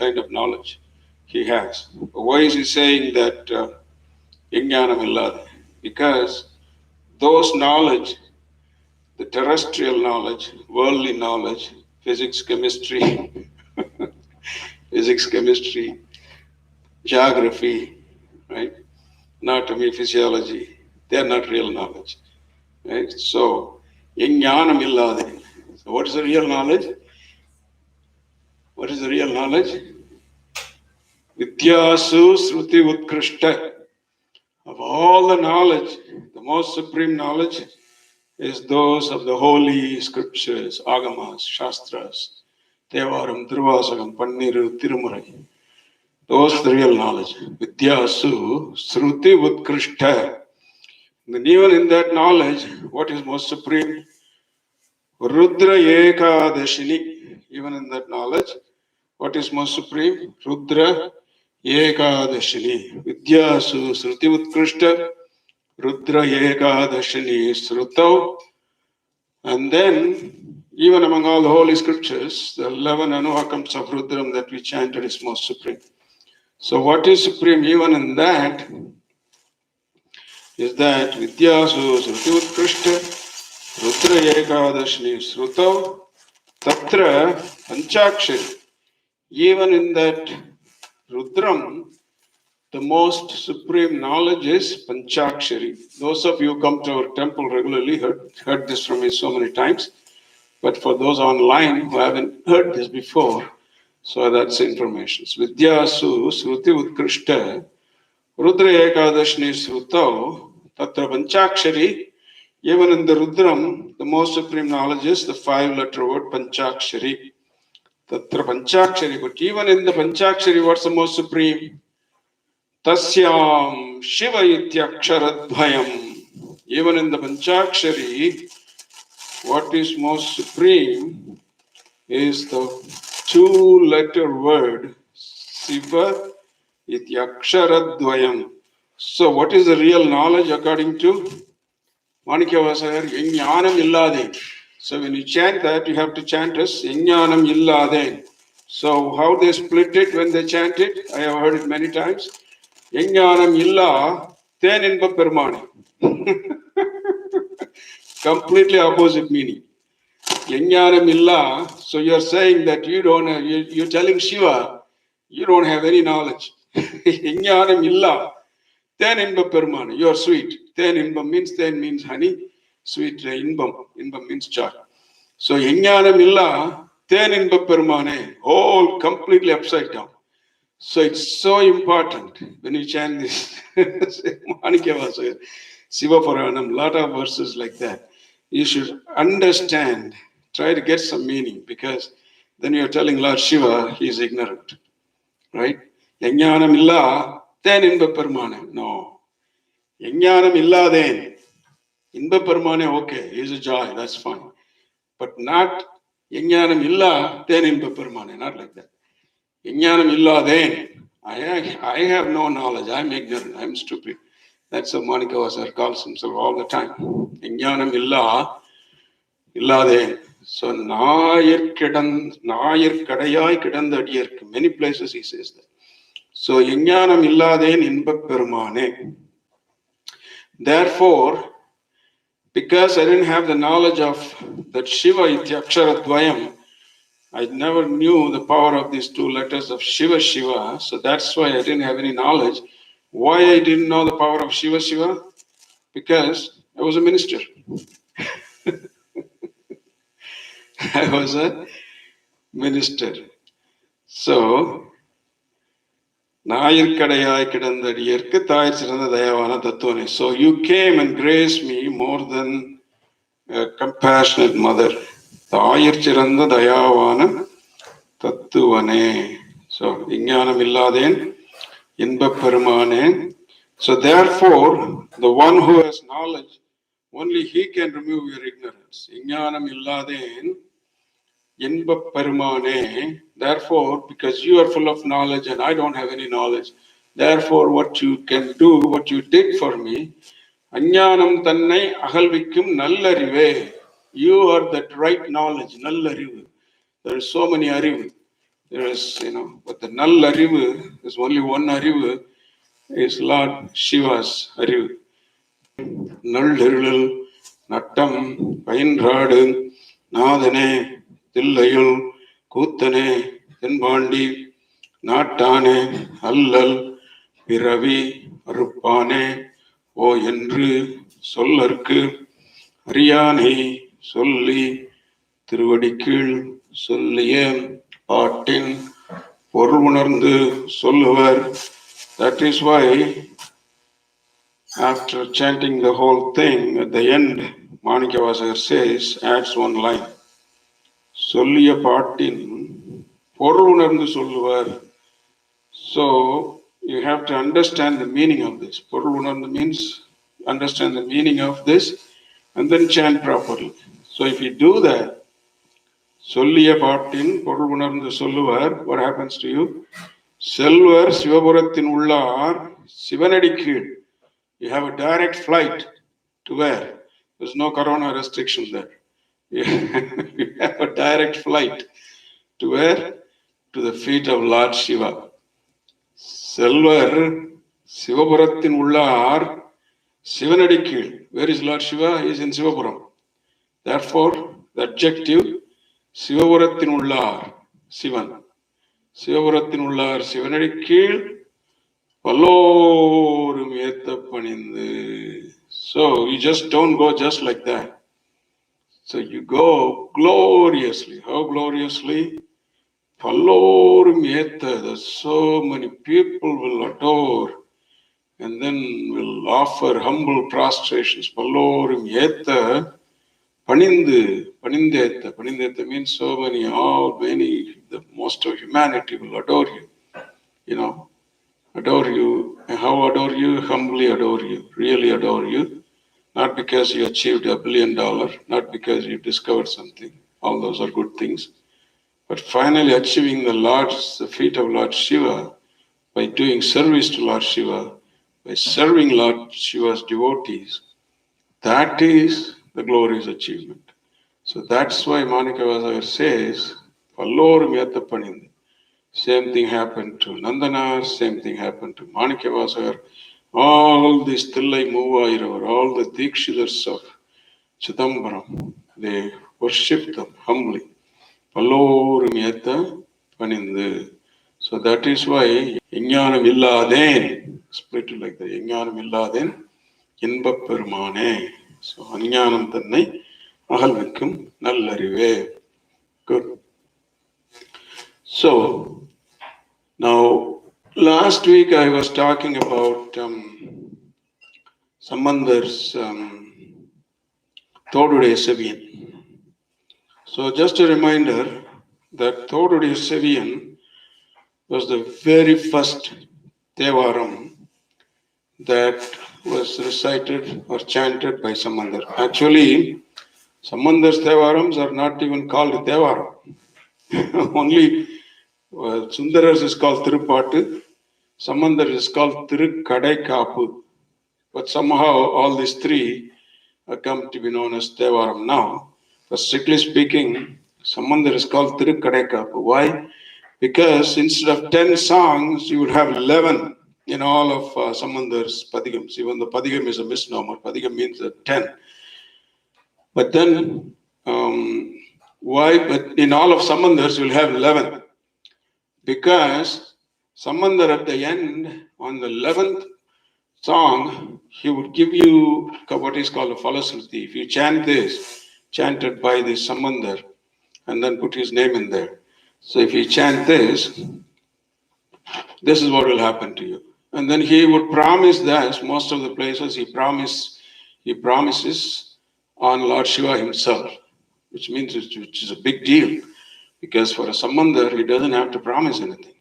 Speaker 1: kind of knowledge he has. But why is he saying that Yajnanam Illada? Because those knowledge, the terrestrial knowledge, worldly knowledge, physics, chemistry, geography, right? Anatomy, physiology, they are not real knowledge. Right? So, Yajnanam Illada. So what is the real knowledge? What is the real knowledge? Vidyasu Sruti Utkrishta. Of all the knowledge, the most supreme knowledge is those of the holy scriptures, agamas, shastras, Thevaram, Tiruvasagam, Panniru, Tirumurai. Those are the real knowledge. Vidyasu Sruti Utkrishta. And even in that knowledge, what is most supreme? Rudra Ekadashini. Even in that knowledge, what is most supreme? Rudra Ekadashini. Vidyasu Sruti Utkrishta. Rudra Ekadashini Srutau. And then, even among all the holy scriptures, the 11 Anuhakams of Rudram that we chanted is most supreme. So what is supreme even in that is that Vidyasu Sruti Utkrishta Rudra Ekadashini Srutau Tatra Panchakshari. Even in that Rudram, the most supreme knowledge is Panchakshari. Those of you who come to our temple regularly heard this from me so many times. But for those online who haven't heard this before, so that's information. Vidyasu Sruti Utkrishta Rudra Ekadashini Srutau Tatra Panchakshari. Even in the Rudram, the most supreme knowledge is the 5-letter word Panchakshari. Tatra Panchakshari. But even in the Panchakshari, what's the most supreme? Tasyam Shiva Ityaksharadvayam. Even in the Panchakshari, what is most supreme is the 2-letter word Shiva Ityaksharadvayam. So what is the real knowledge according to Manikavasar? Yajnanam Illade. So when you chant that, you have to chant as Yajnanam Illade. So how they split it when they chant it, I have heard it many times. Yajnanam illa ten inba permane. Completely opposite meaning. Yajnanam illa, so you're saying that you don't have, you're telling Shiva, you don't have any knowledge. Yajnanam illa ten inba permane. You're sweet. Ten means honey. Sweet inbam. Inbam means joy. So Yajnanam illa ten inba permane. All completely upside down. So it's so important when you chant this Manikavasa, Siva Puranam, lot of verses like that. You should understand, try to get some meaning, because then you're telling Lord Shiva he is ignorant. Right? Yajnanam illa ten inba permane. No. Yajnanam illa then. Inba permane, okay, he is a joy, that's fine. But not
Speaker 2: Yajnanam illa then in Permane, not like that. Yajnanam illa then. I have no knowledge. I'm ignorant. I'm stupid. That's what Manikavasar calls himself all the time. Yajnanam illa then. So Nayir Kadayai Kidan, many places he says that. So Yajnanam illa then in Permane. Therefore, because I didn't have the knowledge of that Shiva Ityakshara Dvayam, I never knew the power of these two letters of Shiva Shiva, so that's why I didn't have any knowledge. Why I didn't know the power of Shiva Shiva? Because I was a minister. I was a minister. So, Nayir Kadayai Kidandadiyarku Tayir Chiranda Dayavana Tattvane. So you came and graced me more than a compassionate mother. Tayir Chiranda Dayavana Tattvane. So, Iññanam illadhen Inba Perumane. So therefore, the one who has knowledge, only he can remove your ignorance. Iññanam illadhen Inba Perumane. Therefore, because you are full of knowledge and I don't have any knowledge, therefore what you can do, what you did for me, Aññanam Tannai Ahalvikkum Nallarive. You are that right knowledge, Nallarivu. There is so many arivu. There is, but the null arivu, there's only one arivu, is Lord Shiva's arivu. Null Hirul, Nattam, Painradu, Nadane, Tillayul, Kutane, Tenbandi, Natane, Allal, Piravi, Arupane, O Yendru, Sollarku, Ariyane, Solli, Tiruvadikil, Solliye, Patin, Porunarndu, Solluvar. That is why, after chanting the whole thing, at the end, Manikavasar says, adds one line. Solliya Patin, Porunarndu Solluvar. So, you have to understand the meaning of this. Porunarndu means understand the meaning of this and then chant properly. So, if you do that, Solliya Patin, Porul Unarndu Solluvar, what happens to you? Selvar Sivapurathin Ullar, Sivanadikil. You have a direct flight to where? There's no corona restriction there. You have a direct flight to where? To the feet of Lord Shiva. Selvar Sivapurathin Ullar, Sivanadikil. Where is Lord Shiva? He is in Sivapuram. Therefore, the adjective Sivapurathin Ullar, Sivan. Sivapurathin Ullar, Sivanadi Keel, Pallorum Yetta Panindu. So you just don't go just like that. So you go gloriously. How gloriously? Pallorum Yetta. There's so many people will adore and then will offer humble prostrations. Pallorum Yetta. Panindeta means so many, the most of humanity will adore you. Adore you. And how adore you? Humbly adore you, really adore you. Not because you achieved $1 billion, not because you discovered something. All those are good things. But finally achieving the feet of Lord Shiva by doing service to Lord Shiva, by serving Lord Shiva's devotees, that is the glorious achievement. So that's why Manikavasar says, Pallorum Yatta Panindu. Same thing happened to Nandana, same thing happened to Manikavasar. All these Tillai Muvayiravar, all the Dikshidars of Chidambaram, they worship them humbly. Pallorum Yatta Panindu. So that is why Iññanam illadhen, split it like that, Iññanam illadhen, Inba Perumane. So Aññanam Tannai, Ahalvikkum Nallarive. Good. So, now, last week I was talking about Sambandar's Thodude Seviyan. So, just a reminder that Thodude Seviyan was the very first Thevaram that was recited or chanted by Sambandar. Actually, Samandar's Thevarams are not even called Thevaram. Only Sundaras is called Tirupattu, Samandar is called Tirukadaikapu. But somehow all these three come to be known as Thevaram now. But strictly speaking, Samandar is called Tirukadaikapu. Why? Because instead of 10 songs, you would have 11 in all of Samandar's Padigams. Even the Padigam is a misnomer. Padigam means 10. But then, why? But in all of Samandars, you'll have 11. Because Samandar at the end, on the 11th song, he would give you what is called a Falasruti. If you chant this, chanted by this Samandar, and then put his name in there. So if you chant this is what will happen to you. And then he would promise that most of the places he promises on Lord Shiva himself, which means which is a big deal, because for a Samandar, he doesn't have to promise anything.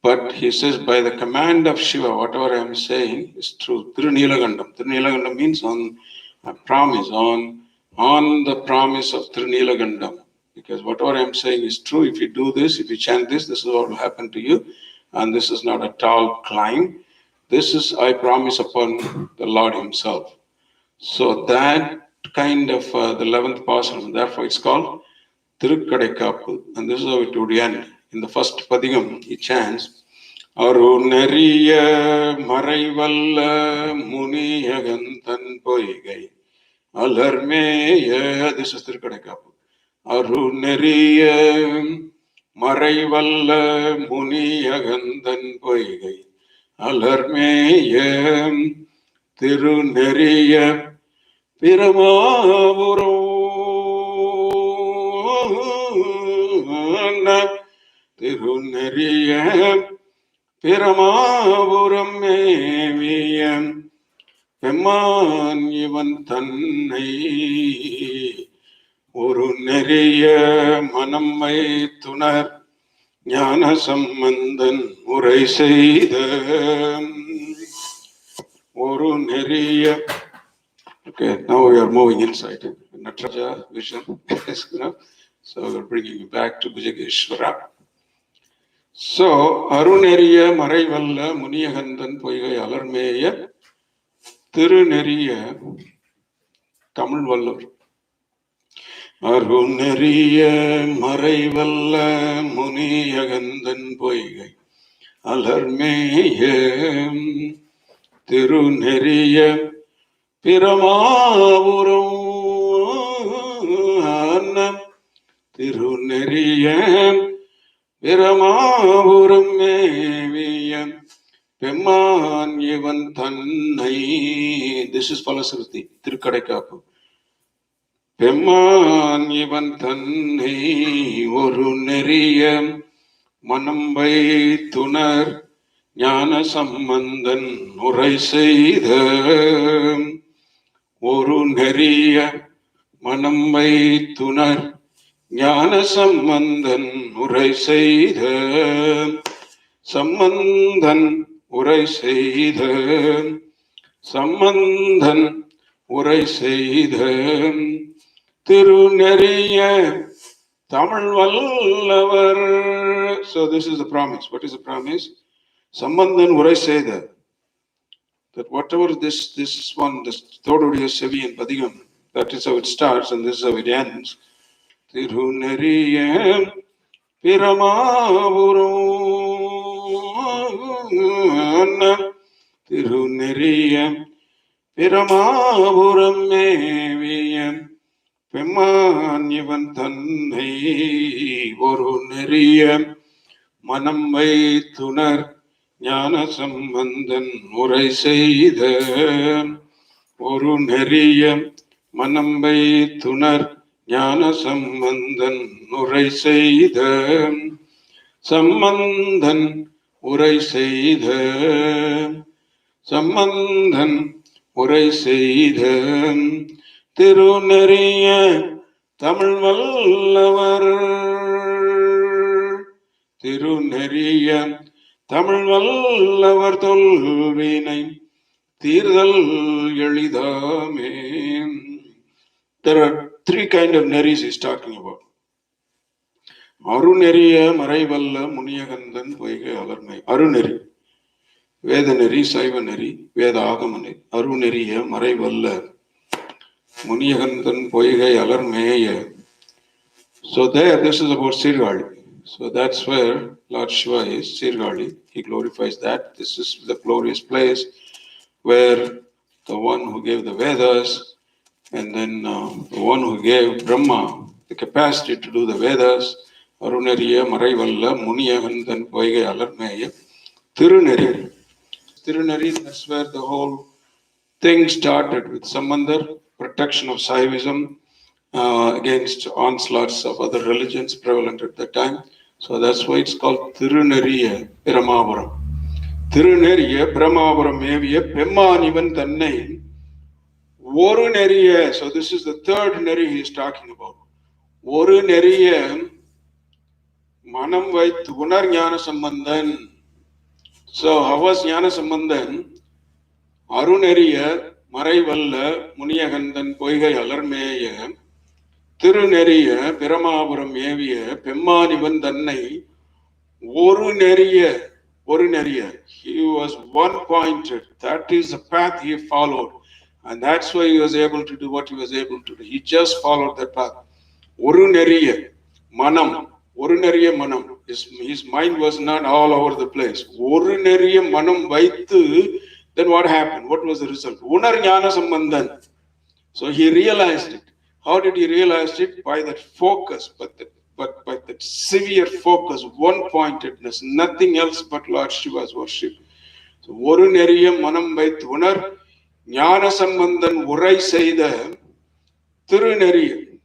Speaker 2: But he says, by the command of Shiva, whatever I am saying is true. Tirunilagandam. Tirunilagandam means on a promise, on the promise of Tirunilagandam. Because whatever I am saying is true. If you do this, if you chant this is what will happen to you. And this is not a tall climb. This is, I promise upon the Lord himself. So that kind of the 11th passaram, therefore it's called Tirukadaikapu. And this is how it would end. In the first Padigam, he chants, Arunariya Maraivala Muniyagantan Poigai Alarmeya. This is Tirukadaikapu. Arunariya Maraivala Muniyagantan Poigai Alarmeya Tirunariya Piramavuram Tirunariya Piramavuram Meviyam Pemman Ivan Tannai Urunariya Manamai Tunar Jnana Sammandan Urai Seidam Urunariya. Okay, now we are moving inside. Nataraja vision. So we're bringing you back to Bhujageshwara. So, Aruneriya Maraivalla Muniyagandan Poigai Alarmeya Tiruneriya Tamil Vallur. Aruneriya Maraivalla Muniyagandan Poigai Alarmeya Tiruneriya Piramavuram Tiruneriya Piramavuram Meviyam Pemman Ivan Tannai. This is Falasruti, Tirukadaikapu. Pemman Ivan Tannai Oruneriya Manambai Tunar Jnana Sammandan Urai Seidha Oruneriya Manambai Tunar Jnana Sammandan Urai Seidha Sammandan Urai Seidha Sammandan Urai Seidha Tiruneriya Tamil Vallavar. So this is the promise. What is the promise? Sammandan Urai Seidha. That whatever this one, this Thodudiya Sevi and Padigam, that is how it starts and this is how it ends. Tiruneriya Piramavuram Tiruneriya Piramavuram Meviyam Pemman Ivan Tannai Oruneriya Manambai Tunar Jnana Sammandan Urai Seidha Oruneriya Manambai Tunar Jnana Sammandan Urai Seidha Sammandan Urai Seidha Sammandan Urai Seidha Tiruneriya Tamil Vallavar Tiruneriya Tamil Vallavar Tolvinai Tirthal Elidame. There are three kind of neris he's talking about. Aruneriya Maraivalla Muniyagandan Poiga Alarmai. Aruneri. Vedaneri, Saivaneri, Veda Agamani. Aruneriya Maraivalla Muniyagandan Poiga Alarmaya. So there, this is about Sirgali. So that's where Lord Shiva is, Sirgali. He glorifies that. This is the glorious place where the one who gave the Vedas and then the one who gave Brahma the capacity to do the Vedas, Aruneriya, Maraivalla, Muniyagandan, Poigai, Alarmeya, Tiruneri. Tiruneri, that's where the whole thing started with Sambandar, protection of Saivism against onslaughts of other religions prevalent at that time. So that's why it's called Tiruneriya Piramapuram. Tiruneriya Piramapuram Meviya Pemmanivan Tannai Oru Neriya. So this is the third Neri he is talking about. Oru Neriya Manam Vait Unar Jnana Sambandhan. So how was Jnana Sambandhan? Aruneriya Maraivalla Muniyagandan Poigai Alarmeya Tiruneriya Piramapuram Meviya Pemmanivan Tannai Oru Neriya. He was one-pointed. That is the path he followed. And that's why he was able to do what he was able to do. He just followed that path. Oru Neriya Manam. Oru Neriya Manam. His mind was not all over the place. Oru Neriya Manam Vaitu. Then what happened? What was the result? Unar Jnana Sambandhan. So he realized it. How did he realize it? By that focus, but by that severe focus, one-pointedness, nothing else but Lord Shiva's worship. So, Oru Neriya Manam Vaitu Unar Jnana Sambandhan Urai Seida Tiruneriya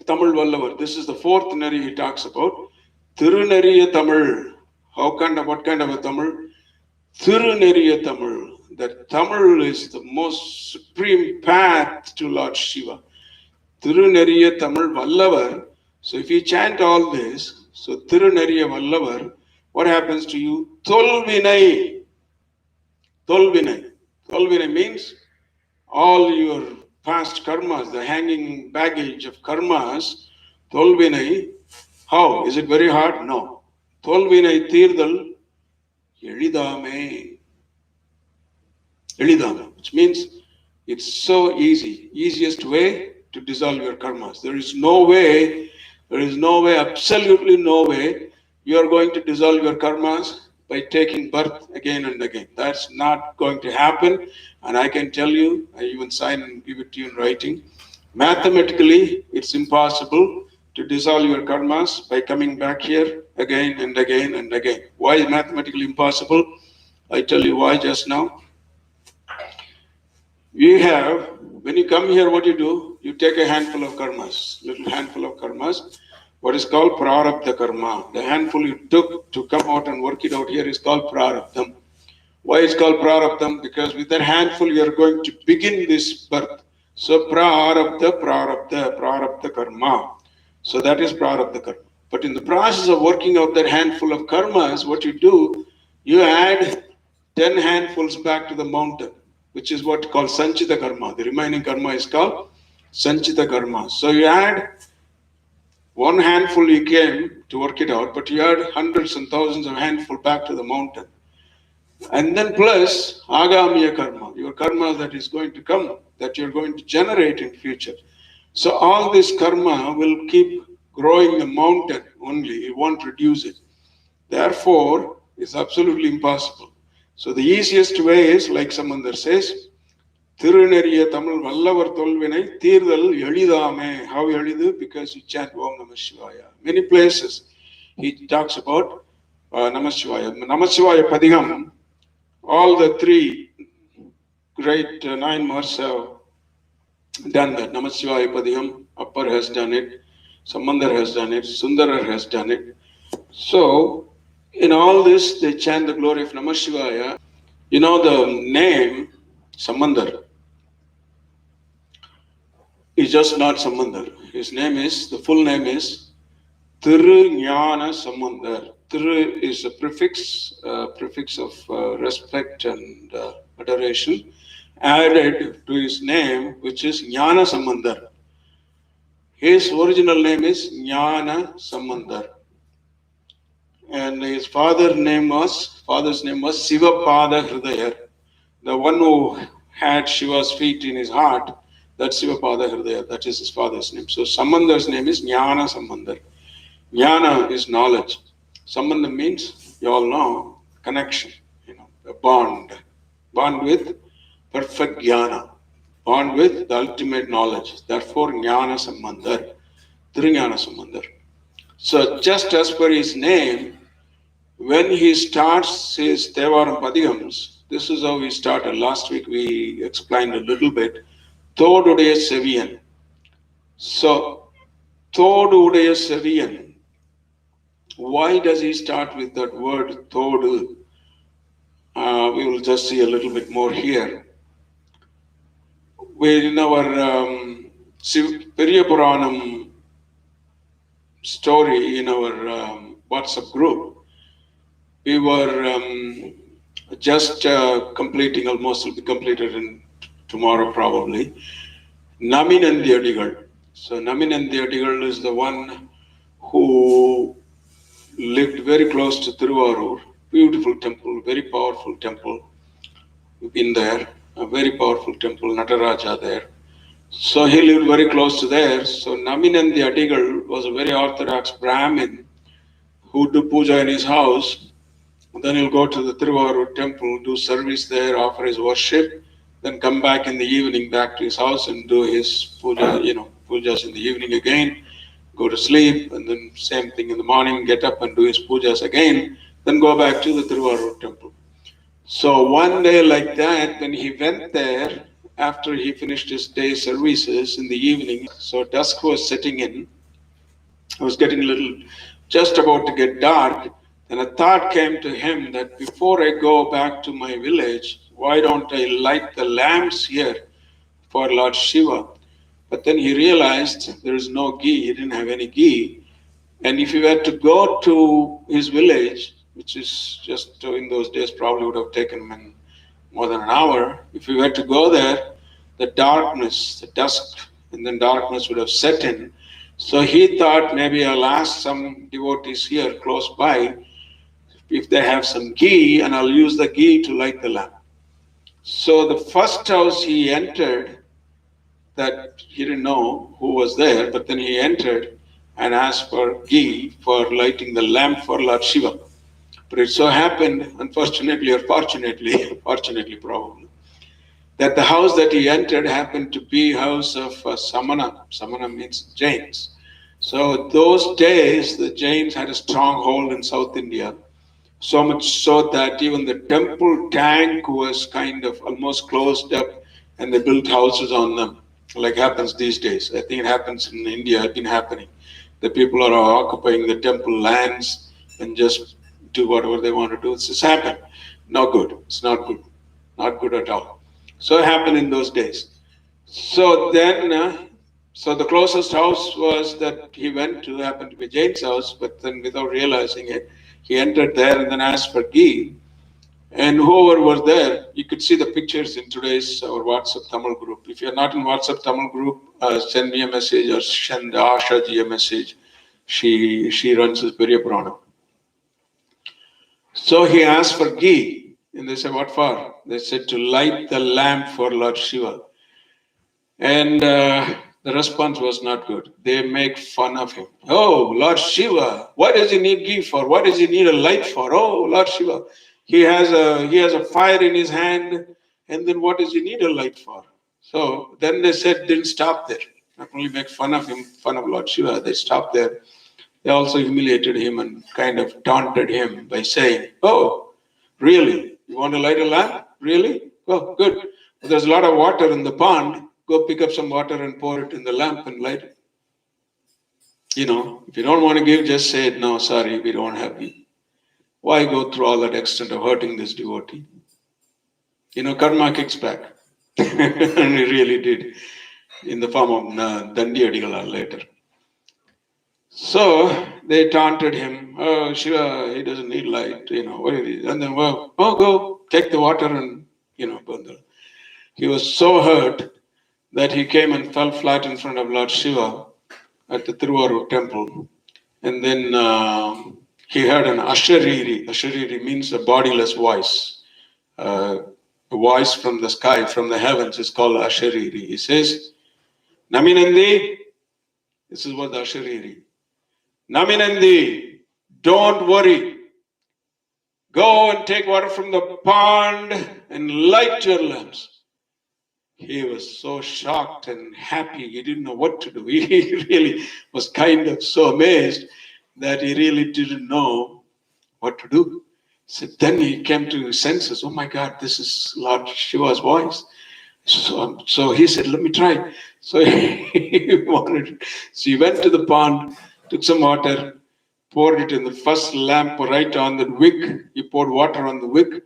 Speaker 2: Tamil Vallavar. This is the fourth Neri he talks about. Tiruneriya Tamil. What kind of a Tamil? Tiruneriya Tamil. That Tamil is the most supreme path to Lord Shiva. Tiruneriya Tamil Vallavar. So if you chant all this, so Tiruneriya Vallavar, what happens to you? Tolvinai. Tolvinai. Tolvinai means all your past karmas, the hanging baggage of karmas. Tolvinai. How? Is it very hard? No. Tolvinai Tirdal Elidame. Elidame, which means it's so easy. Easiest way to dissolve your karmas. There is no way, absolutely no way you are going to dissolve your karmas by taking birth again and again. That's not going to happen. And I can tell you, I even sign and give it to you in writing. Mathematically, it's impossible to dissolve your karmas by coming back here again and again and again. Why is mathematically impossible? I tell you why just now. When you come here, what you do? You take a handful of karmas, little handful of karmas, what is called prarabdha karma. The handful you took to come out and work it out here is called prarabdham. Why it's called prarabdham? Because with that handful you are going to begin this birth. So prarabdha karma. So that is prarabdha karma. But in the process of working out that handful of karmas, what you do, you add 10 handfuls back to the mountain, which is what called sanchita karma. The remaining karma is called sanchita karma. So you add one handful you came to work it out, but you add hundreds and thousands of handful back to the mountain. And then plus agamiya karma, your karma that is going to come, that you're going to generate in future. So all this karma will keep growing the mountain only, it won't reduce it. Therefore, it's absolutely impossible. So the easiest way is, like Samandar says, Tiruneriya Tamil Vallavar Tolvinai Tirdal Elidame. How Elidu? Because you chant Om Namah Shivaya. Many places he talks about Namah Shivaya. Namah Shivaya Padigam, all the three great 9 Mars have done that. Namah Shivaya Padigam, Appar has done it, Samandar has done it, Sundarar has done it. So, in all this, they chant the glory of Namah Shivaya. You know the name Samandar is just not Samandar. His name is, the full name is Tiru Jnana Samandar. Tiru is a prefix of respect and adoration added to his name, which is Jnana Samandar. His original name is Jnana Sambandar. And his father's name was Sivapada Hridaya. The one who had Shiva's feet in his heart, that's Sivapada Hridaya. That is his father's name. So Sambandar's name is Jnana Sambandar. Jnana is knowledge. Sambandha means, you all know, connection, a bond. Bond with perfect jnana. Bond with the ultimate knowledge. Therefore, Jnana Sambandar. Trijnana Sambandar. So just as per his name, when he starts his Thevaram Padigams, this is how he started. Last week we explained a little bit. Thodudaya Seviyan. So, Thodudaya Seviyan. Why does he start with that word Thodu? We will just see a little bit more here. In our Periya Puranam story, in our WhatsApp group, we were just completing, almost will be completed in tomorrow probably, Naminandiyadigal. So Naminandiyadigal is the one who lived very close to Tiruvarur. Beautiful temple, very powerful temple. We've been there, a very powerful temple, Nataraja there. So he lived very close to there. So Naminandiyadigal was a very orthodox Brahmin who do puja in his house. Then he'll go to the Tiruvarur temple, do service there, offer his worship, then come back in the evening back to his house and do his puja, pujas in the evening again, go to sleep, and then same thing in the morning, get up and do his pujas again, then go back to the Tiruvarur temple. So one day like that, when he went there, after he finished his day services in the evening, so dusk was setting in, it was getting a little, just about to get dark, then a thought came to him that before I go back to my village, why don't I light the lamps here for Lord Shiva? But then he realized there is no ghee, he didn't have any ghee. And if he were to go to his village, which is just in those days probably would have taken him more than an hour, if he were to go there, the darkness, the dusk, and then darkness would have set in. So he thought maybe I'll ask some devotees here close by if they have some ghee, and I'll use the ghee to light the lamp. So the first house he entered, that he didn't know who was there, but then he entered and asked for ghee for lighting the lamp for Lord Shiva. But it so happened, unfortunately or fortunately, fortunately probably, that the house that he entered happened to be house of Samana. Samana means Jains. So those days, the Jains had a stronghold in South India, so much so that even the temple tank was kind of almost closed up, and they built houses on them, like happens these days. I think it happens in India, it's been happening. The people are occupying the temple lands and just do whatever they want to do. It's just happened. No good. It's not good. Not good at all. So it happened in those days. So then, so the closest house was that he went to happened to be Jain's house, but then without realizing it, he entered there and then asked for ghee. And whoever was there, you could see the pictures in today's our WhatsApp Tamil group. If you're not in WhatsApp Tamil group, send me a message or send Asha ji a message. She runs this Periya Puranam. So he asked for ghee. And they said, what for? They said, to light the lamp for Lord Shiva. And the response was not good. They make fun of him. Oh, Lord Shiva, what does he need ghee for? What does he need a light for? Oh, Lord Shiva, he has a fire in his hand, and then what does he need a light for? So then they said, didn't stop there. Not only make fun of him, fun of Lord Shiva, they stopped there. They also humiliated him and kind of taunted him by saying, oh, really? You want to light a lamp? Really? Oh, good. Well, there's a lot of water in the pond. Go pick up some water and pour it in the lamp and light it. If you don't want to give, just say it. No, sorry, we don't have it. Why go through all that extent of hurting this devotee? Karma kicks back. And he really did, in the form of Dandi Adigala later. So they taunted him. Oh, Shiva, he doesn't need light, what it is. And then, go take the water and, burn the. He was so hurt that he came and fell flat in front of Lord Shiva at the Tiruvarur temple. And then he heard an ashariri. Ashariri means a bodiless voice. A voice from the sky, from the heavens is called ashariri. He says, Naminandi, this is what the ashariri. Naminandi, don't worry. Go and take water from the pond and light your lamps. He was so shocked and happy. He didn't know what to do. He really was kind of so amazed that he really didn't know what to do. So then he came to his senses. Oh my God, this is Lord Shiva's voice. So he said, let me try. So he wanted. So he went to the pond, took some water, poured it in the first lamp right on the wick. He poured water on the wick,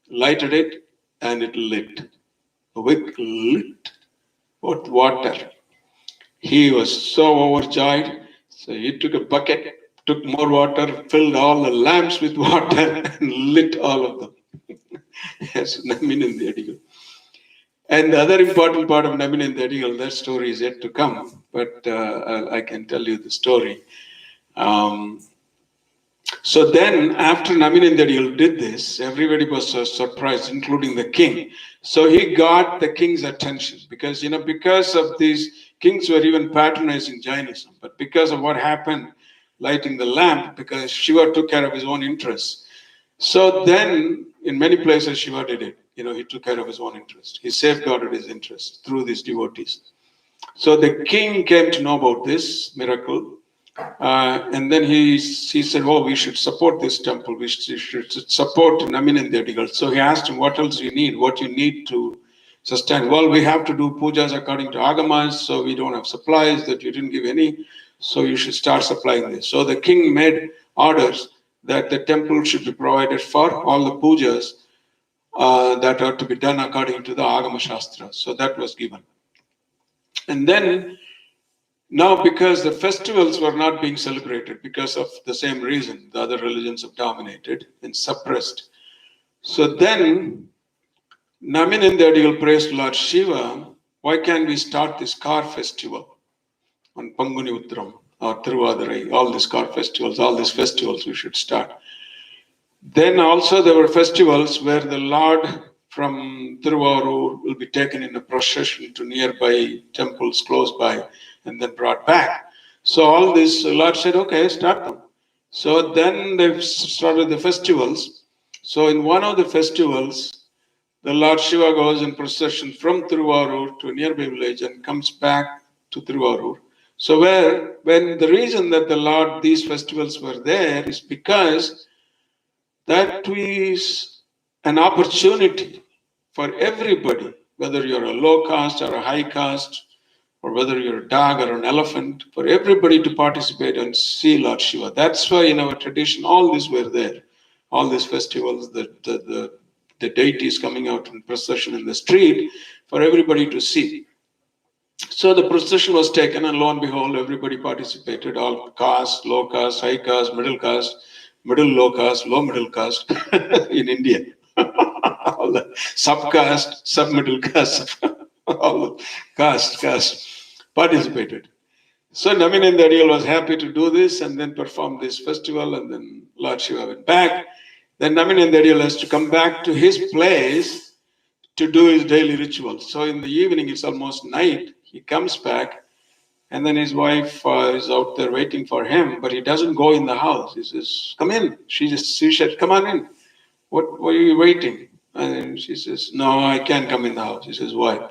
Speaker 2: lighted it, and it lit. The wick lit with water. He was so overjoyed. So he took a bucket, took more water, filled all the lamps with water, and lit all of them. Yes, Naminandiyadigal. And the other important part of Naminandiyadigal, that story is yet to come, but I can tell you the story. So then, after Naminandiyadigal did this, everybody was so surprised, including the king. So he got the king's attention because, because of these kings were even patronizing Jainism, but because of what happened, lighting the lamp, because Shiva took care of his own interests. So then, in many places, Shiva did it. He took care of his own interest. He safeguarded his interest through these devotees. So the king came to know about this miracle. And then he said, oh, we should support this temple. We should support Naminandiyadigal. So he asked him, what else you need? What you need to sustain? Well, we have to do pujas according to agamas, so we don't have supplies that you didn't give any. So you should start supplying this. So the king made orders that the temple should be provided for all the pujas that are to be done according to the Agama Shastra. So that was given. And then now, because the festivals were not being celebrated because of the same reason, the other religions have dominated and suppressed. So then, Naminandiyadigal praised Lord Shiva, why can't we start this car festival on Panguni Uttram or Tiruvadarai, all these car festivals, all these festivals we should start. Then also there were festivals where the Lord from Tiruvarur will be taken in a procession to nearby temples close by and then brought back. So all this, the Lord said, okay, start them. So then they started the festivals. So in one of the festivals, the Lord Shiva goes in procession from Tiruvarur to a nearby village and comes back to Tiruvarur. So when the reason that these festivals were there is because that is an opportunity for everybody, whether you're a low caste or a high caste, or whether you're a dog or an elephant, for everybody to participate and see Lord Shiva. That's why in our tradition, all these were there. All these festivals, the deities coming out in procession in the street for everybody to see. So the procession was taken, and lo and behold, everybody participated, all caste, low caste, high caste, middle caste, middle low caste, low middle caste in India. All the sub-caste, sub-middle caste, all the caste participated. So Naminandiyadigal was happy to do this and then perform this festival, and then Lord Shiva went back. Then Naminandiyadigal has to come back to his place to do his daily rituals. So in the evening, it's almost night, he comes back, and then his wife is out there waiting for him, but he doesn't go in the house. He says, come in. She said, come on in. What are you waiting? And she says, no, I can't come in the house. He says, why?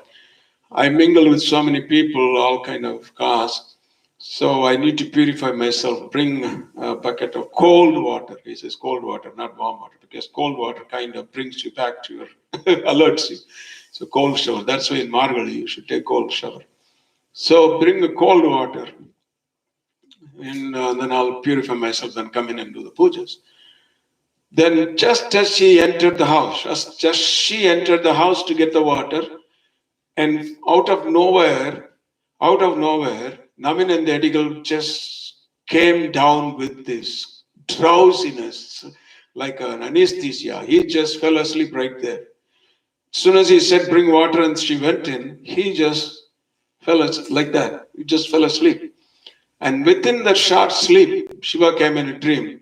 Speaker 2: I mingle with so many people, all kind of castes. So I need to purify myself. Bring a bucket of cold water. He says cold water, not warm water, because cold water kind of brings you back to your, alerts you. So cold shower. That's why in Margali you should take cold shower. So bring the cold water, and then I'll purify myself, then come in and do the pujas. Then just as she entered the house, just she entered the house to get the water, and out of nowhere, Naminandiyadigal just came down with this drowsiness, like an anesthesia. He just fell asleep right there. As soon as he said, bring water, and she went in, he just fell asleep like that. He just fell asleep. And within the short sleep, Shiva came in a dream.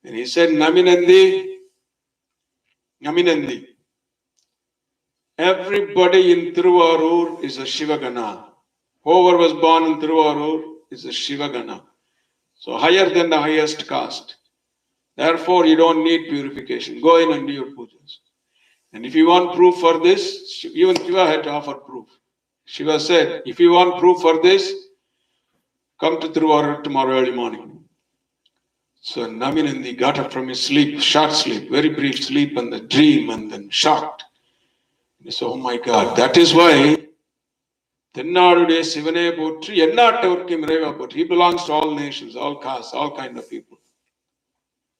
Speaker 2: And he said, Naminandi, Naminandi. Everybody in Tiruvarur is a Shivagana. Whoever was born in Tiruvarur is a Shivagana. So higher than the highest caste. Therefore, you don't need purification. Go in and do your pujas. And if you want proof for this, even Shiva had to offer proof. Shiva said, if you want proof for this, come to Tiruvarur tomorrow early morning. So Naminandi got up from his sleep, short sleep, very brief sleep, and the dream, and then shocked. He said, oh my God, that is why he belongs to all nations, all castes, all kind of people.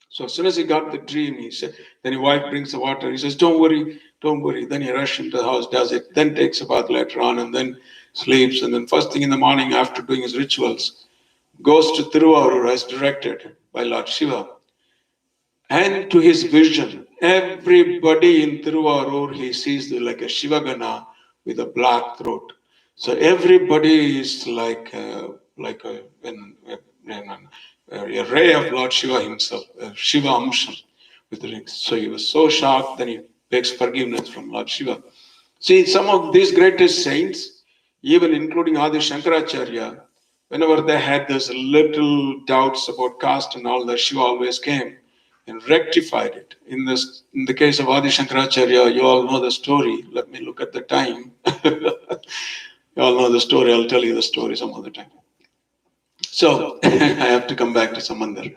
Speaker 2: So as soon as he got the dream, he said, then his wife brings the water. He says, don't worry, don't worry. Then he rushes into the house, does it, then takes a bath later on, and then sleeps. And then first thing in the morning, after doing his rituals, goes to Tiruvarur as directed by Lord Shiva. And to his vision, everybody in Tiruvarur, he sees like a Shivagana with a black throat. So everybody is like a ray of Lord Shiva himself, Shiva Amsham with the rings. So he was so shocked, then he begs forgiveness from Lord Shiva. See, some of these greatest saints, even including Adi Shankaracharya, whenever they had those little doubts about caste and all that, Shiva always came and rectified it. In the case of Adi Shankaracharya, you all know the story. Let me look at the time. You all know the story. I'll tell you the story some other time. So I have to come back to Samandar.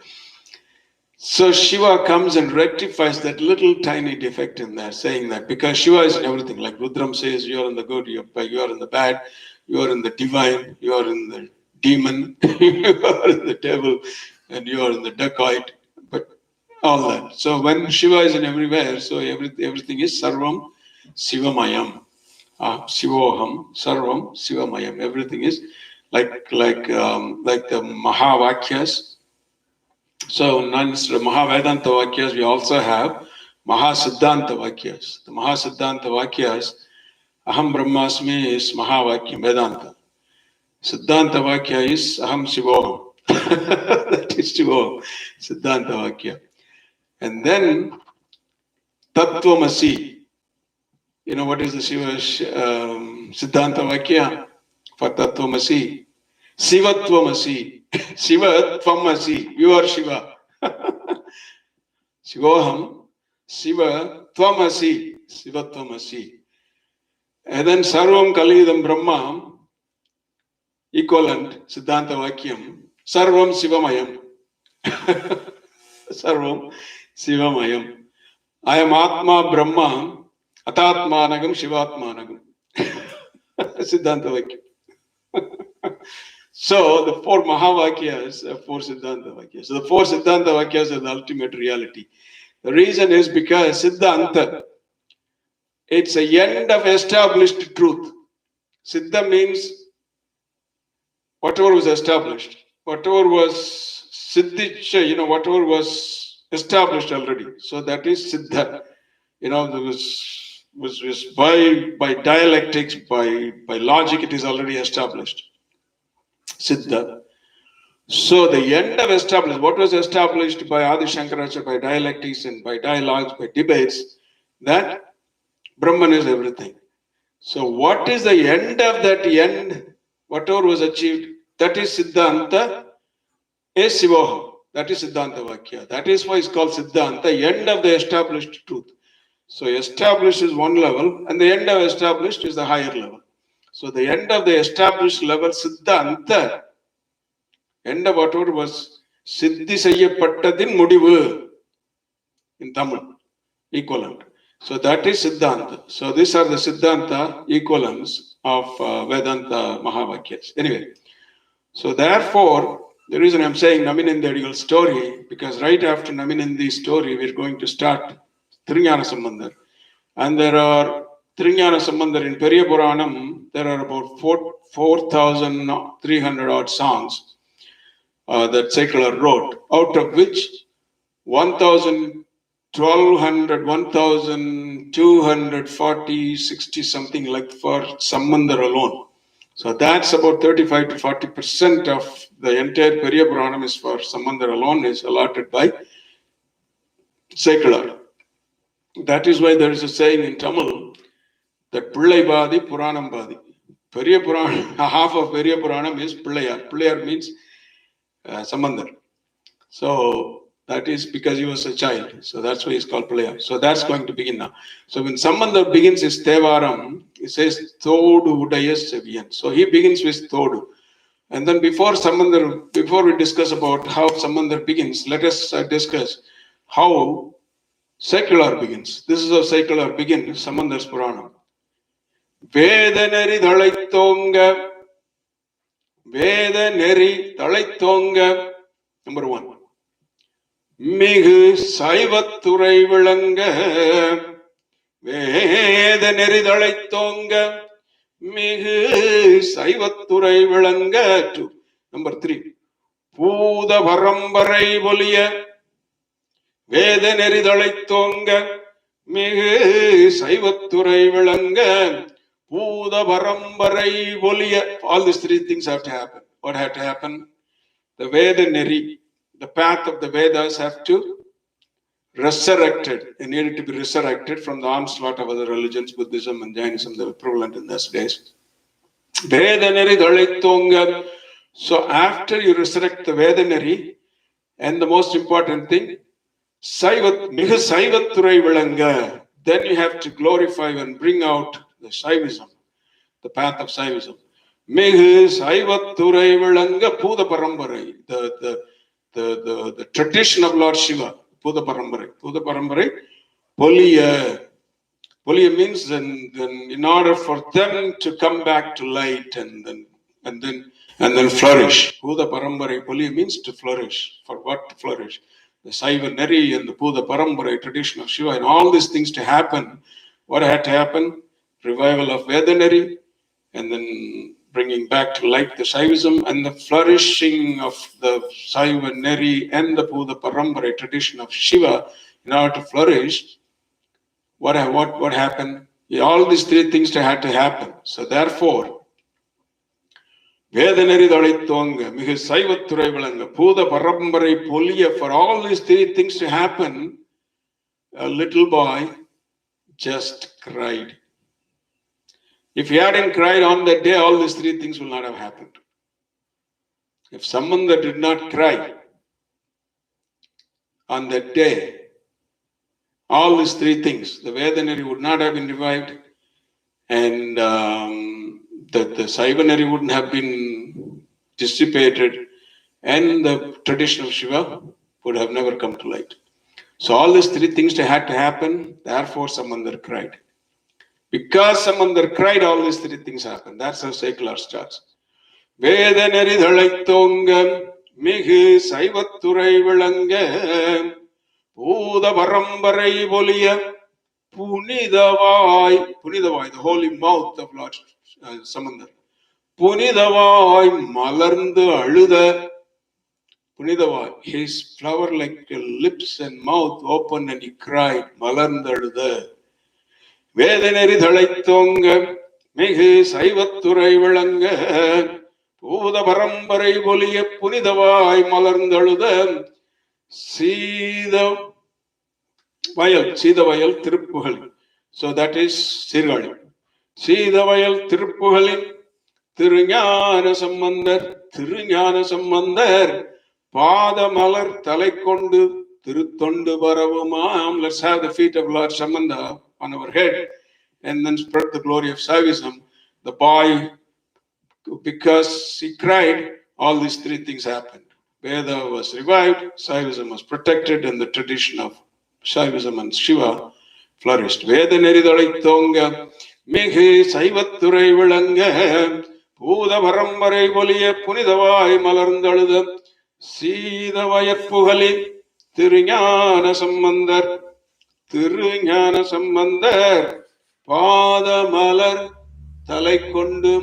Speaker 2: So Shiva comes and rectifies that little tiny defect in there, saying that because Shiva is in everything. Like Rudram says, you are in the good, you are in the bad, you are in the divine, you are in the demon, you are in the devil, and you are in the dacoit. But all that. So when Shiva is in everywhere, so everything is Sarvam Sivamayam. Shivoham, Sarvam Sivamayam. Everything is like the Mahavakyas. So instead of Mahavedanta Vakyas, we also have Mahasiddhanta Vakyas. The Mahasiddhanta Vakyas, Aham Brahmasmi is Mahavakyam, Vedanta. Siddhanta Vakya is Aham Shivoham. That is Shivoham, Siddhanta Vakya. And then Tattvamasi. You know what is the Shiva Siddhanta Vakya for Tattvamasi? Sivatvamasi. Shiva-tvamasi. You are Shiva. Shivoham. Shiva-tvamasi. Shiva-tvamasi. And then Sarvam Kalidam Brahma, equivalent, Siddhanta Vakyam. Sarvam Sivamayam. Sarvam Sivamayam. I am Atma Brahma, Atatmanagam Shivatmanagam. Siddhanta Vakyam. So the four Mahavakyas are four Siddhanta Vakyas. So the four Siddhanta Vakyas are the ultimate reality. The reason is because Siddhanta, it's a end of established truth. Siddha means whatever was established, whatever was Siddhicha, whatever was established already. So that is Siddha. There was by dialectics, by logic, it is already established. Siddha. So the end of established, what was established by Adi Shankaracharya, by dialectics and by dialogues, by debates, that Brahman is everything. So what is the end of that end? Whatever was achieved, that is Siddhanta, is Sivoham. That is Siddhanta Vakya. That is why it's called Siddhanta, end of the established truth. So established is one level, and the end of established is the higher level. So the end of the established level, Siddhanta, end of whatever was Siddhi Seyyapattadin Mudivu in Tamil, equivalent. So that is Siddhanta. So these are the Siddhanta equivalents of Vedanta Mahavakyas. Anyway, so therefore, the reason I'm saying Naminandi story, because right after Naminandi's story, we're going to start Trinyana Sambandar. And there are Trinyana Sambandar in Periya Puranam, there are about 4,300 odd songs that Sekula wrote, out of which 1,200, 1,240, 60 something like for Sambandar alone. So that's about 35 to 40% of the entire Periya Puranam is for Samandar alone, is allotted by secular. That is why there is a saying in Tamil that Pillai Badi, Puranam Badi. Periya Puranam, half of Periya Puranam is Pillayar. Pillayar means Samandar. So that is because he was a child. So that's why he's called Pillayar. So that's going to begin now. So when Samandar begins his Thevaram, it says Thodu Udayas Seviyan. So he begins with Thodu. And then before we discuss about how Samandar begins, let us discuss how secular begins. This is how secular begins, Samandar's Puranam. Vedaneri Thalaithonga. Vedaneri Thalaithonga. Number 1. Migu Saivathurai Vilanga. Vedaneri Thalaithonga. Migu Saivathurai Vilanga. 2. Number 3. Puda Parambarai Voliya. Vedaneri Thalaithonga. Migu Saivathurai Vilanga. Puda Parambarai Voliya. All these 3 things have to happen. What had to happen? The Vedaneri, the path of the Vedas, have to resurrected. They needed to be resurrected from the onslaught of other religions, Buddhism and Jainism that were prevalent in those days. Vedaneri Thalaithonga. So after you resurrect the Vedaneri, and the most important thing, Migu Saivathurai Vilanga, then you have to glorify and bring out the Shaivism, the path of Shaivism. Migu Saivathurai Vilanga Puda Parambarai, the tradition of Lord Shiva, Puda Parambarai. Puda Parambarai, Poliya. Poliya means then in order for them to come back to light and then flourish. Puda Parambarai, Poliya means to flourish. For what to flourish? The Saiva Neri and the Puda Parambarai tradition of Shiva and all these things to happen. What had to happen? Revival of Vedaneri, and then bringing back to light the Shaivism and the flourishing of the Saiva Neri and the Puda Parambarai tradition of Shiva. In order to flourish, what happened? All these 3 things had to happen. So therefore, Vedaneri Thalaithonga, Migu Saivathurai Vilanga, Puda Parambarai Poliya, for all these 3 things to happen, a little boy just cried. If he hadn't cried on that day, all these 3 things will not have happened. If someone that did not cry on that day, all these 3 things, the Vedaneri would not have been revived, and the Saivaneri wouldn't have been dissipated, and the tradition of Shiva would have never come to light. So all these 3 things had to happen, therefore Samandar cried. Because Samandar cried, all these 3 things happened. That's how secular starts. Vedaneri Thalaithonga, Migu Saivathurai Vilanga, Puda Parambarai Voliya, Punidavai, the holy mouth of Lord Samandar. Punidavai Malarndu Aluda. Punidavai, his flower like lips and mouth opened and he cried, Malarndu Aluda. Vedaneri Thalaithonga, Migu Saivathurai Vilanga, Puda Parambarai Voliya, Punidavai Malarndu Aluda. Sida Vayal Tiruppugali. So that is Sirgali. Sida Vayal Tiruppugali, Thiruñana Sambandar, Pada Malar Talaikondu, Tiruttondu Baravumam. Let's have the feet of Lord Sambandar on our head and then spread the glory of Shaivism. The boy, because he cried, all these 3 things happened. Veda was revived, Shaivism was protected, and the tradition of Shaivism and Shiva flourished. Vedaneri Thalaithonga, Migu Saivathurai Vilanga, Puda Parambarai Voliya, Punidavai Malarndu Aluda, Sida Vayappugali, Thiruñana Sambandar, Pada Malar Talaikondu,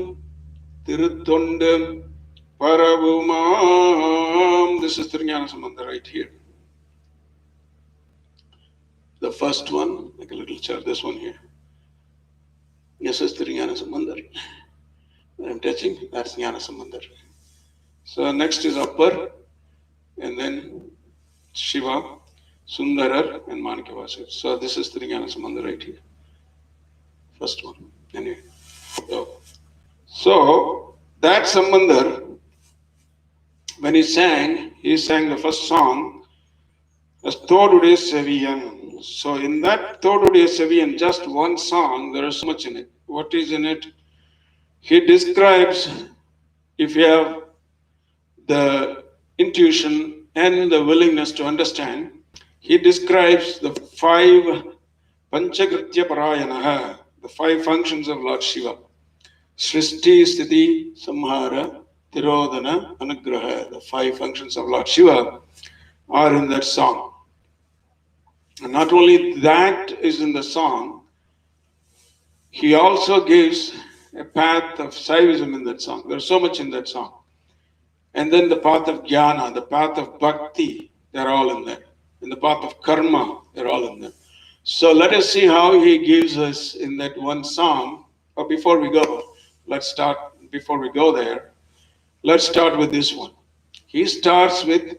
Speaker 2: Tiruttondu Paravumam. This is Thiruñana Sambandar right here. The first one, like a little chart, this one here. This is Thiruñana Sambandar. I'm touching, that's Jnana Sambandhar. So next is upper, and then Shiva, Sundarar, and Manikavasir. So this is the Jnana Sambandhar right here. First one. Anyway. So that Sambandhar, when he sang the first song as Thodude Seviyan. So in that Thodude Seviyan, just one song, there is so much in it. What is in it? He describes, if you have the intuition and the willingness to understand, he describes the 5 Panchakritya Parayanaha, the 5 functions of Lord Shiva. Srishti, Sthiti, Samhara, Tirodhana, Anugraha. The 5 functions of Lord Shiva are in that song. And not only that is in the song, he also gives a path of Saivism in that song. There's so much in that song. And then the path of Jnana, the path of Bhakti, they're all in there. And the path of Karma, they're all in there. So let us see how he gives us in that one song. But before we go, before we go there, let's start with this one. He starts with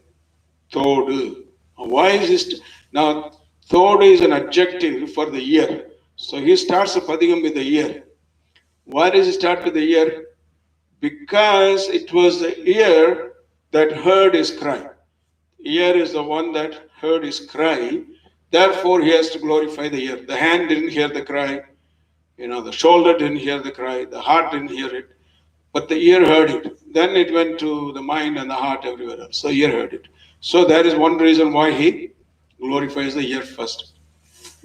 Speaker 2: Thodu. Why is this? Now, Thodu is an adjective for the ear. So he starts a padigam with the ear. Why does he start with the ear? Because it was the ear that heard his cry. Ear is the one that heard his cry. Therefore, he has to glorify the ear. The hand didn't hear the cry. The shoulder didn't hear the cry. The heart didn't hear it. But the ear heard it. Then it went to the mind and the heart everywhere else. So ear heard it. So that is one reason why he glorifies the ear first.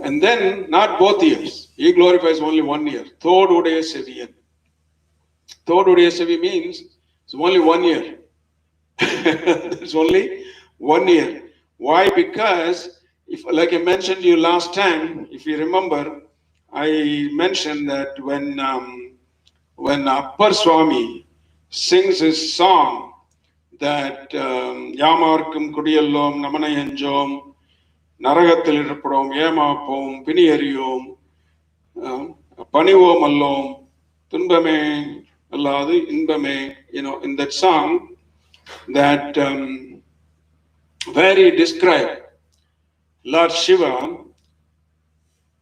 Speaker 2: And then not both ears. He glorifies only one ear. Thodude Seviyan. Thodude Sevi means it's only 1 year. There's only 1 year. Why? Because, like I mentioned to you last time, if you remember, I mentioned that when Appar Swami sings his song that Yamarkum Kudiyallom Namanayanjom Naragatil Iraprom Yamapom Piniyariyom Panivom Allom Tunbame Alladu Inbame, in that song that where he described Lord Shiva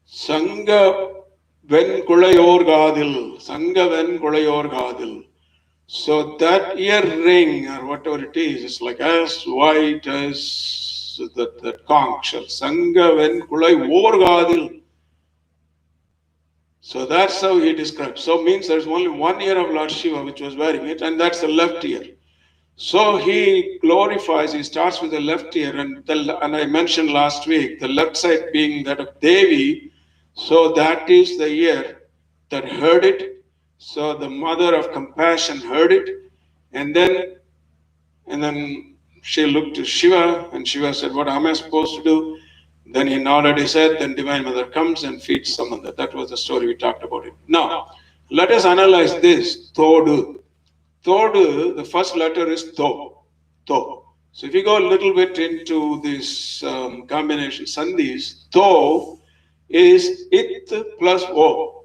Speaker 2: Sangha Ven Kulayor Gadil. So that earring or whatever it is, it's like as white as that conch shell. Sangha Ven Kulayor Gadil. So that's how he describes. So means there's only 1 ear of Lord Shiva which was wearing it, and that's the left ear. So he glorifies, he starts with the left ear, and I mentioned last week, the left side being that of Devi. So that is the ear that heard it. So the mother of compassion heard it, and then she looked to Shiva, and Shiva said, "What am I supposed to do?" Then he nodded his head. Then Divine Mother comes and feeds Samandha. That was the story, we talked about it. Now let us analyze this. Thodu. Thodu, the first letter is Tho. Tho. So if you go a little bit into this combination, Sandhis, Tho is It plus O.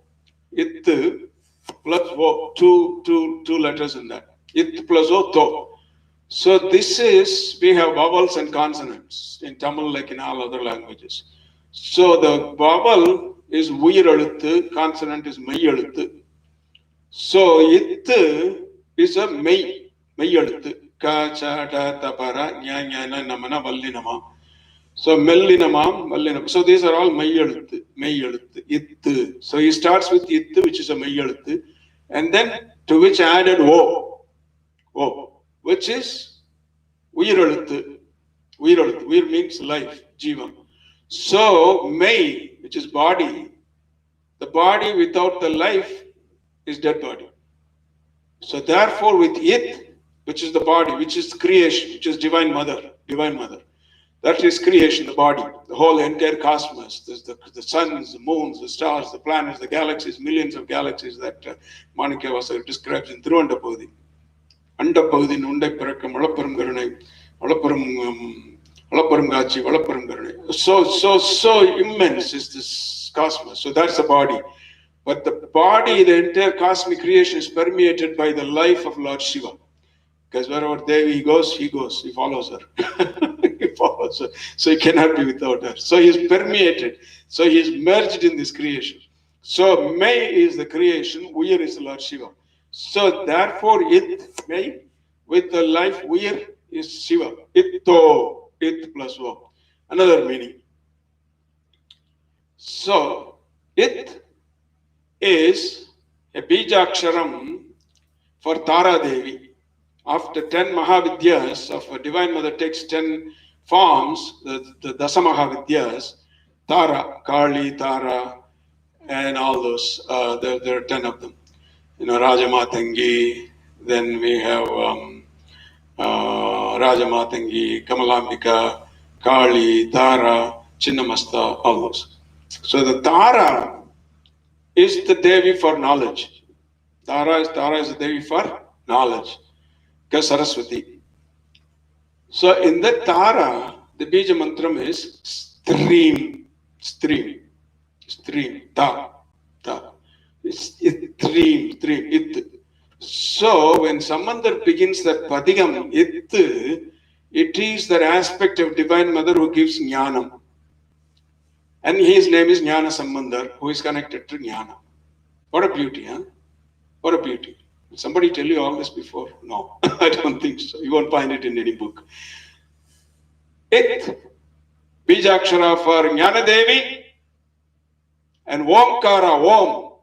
Speaker 2: It plus O. Two letters in that. It plus O, Tho. So this is, we have vowels and consonants in Tamil like in all other languages. So the vowel is Uyiraluthu, consonant is Meyyaluthu. So It is a Meyyaluthu. Ka, cha, ta, ta, para, nya, nyana, namana, vallinama. So Mellinama, Vallinama. So these are all Meyyaluthu. It. So he starts with It, which is a Meyyaluthu, and then to which added O, which is Uyiraluthu. Uyir means life, Jiva. So May, which is body, the body without the life is dead body. So therefore with It, which is the body, which is creation, which is Divine Mother. That is creation, the body, the whole entire cosmos, the suns, the moons, the stars, the planets, the galaxies, millions of galaxies that Manikavasara describes in Tiruvasagam. Andapavudin Undai Parakam, Alaparam Garane, Alaparam Gachi, Alaparam Garane. So immense is this cosmos. So that's the body. But the body, the entire cosmic creation is permeated by the life of Lord Shiva. Because wherever Devi goes, he follows her. He follows her. So he cannot be without her. So he is permeated. So he is merged in this creation. So May is the creation, Uyir is the Lord Shiva. So therefore, May, with the life Uyir is Shiva. Itto, it plus O. Another meaning. So, it is a Bijaksharam for Tara Devi. After 10 Mahavidyas of a Divine Mother takes 10 forms, the Dasa Mahavidyas, Tara, Kali, Tara, and all those, there are 10 of them. Rajamatangi, then we have Rajamatangi, Kamalambika, Kali, Tara, Chinnamasta, all those. So the Tara is the Devi for knowledge. Tara is the Devi for knowledge. Saraswati. So in the Tara, the Bija Mantram is stream, ta. It's stream, it. So when Samandar begins that Padigam, it is that aspect of Divine Mother who gives Jnanam. And his name is Jnana Sambandar, who is connected to Jnana. What a beauty, huh? What a beauty. Did somebody tell you all this before? No, I don't think so. You won't find it in any book. It, Bijakshara for Jnana Devi, and Omkara, Om.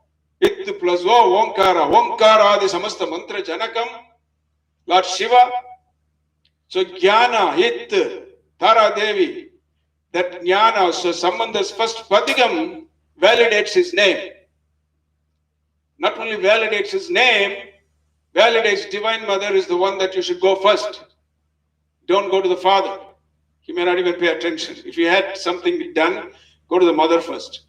Speaker 2: It plus O, Omkara. Omkara, the Samasta Mantra Janakam, Lord Shiva. So Jnana, It, Tara Devi, that Jnana, so Sambanda's first Padigam validates his name. Not only validates his name, validates Divine Mother is the one that you should go first. Don't go to the father. He may not even pay attention. If you had something done, go to the mother first.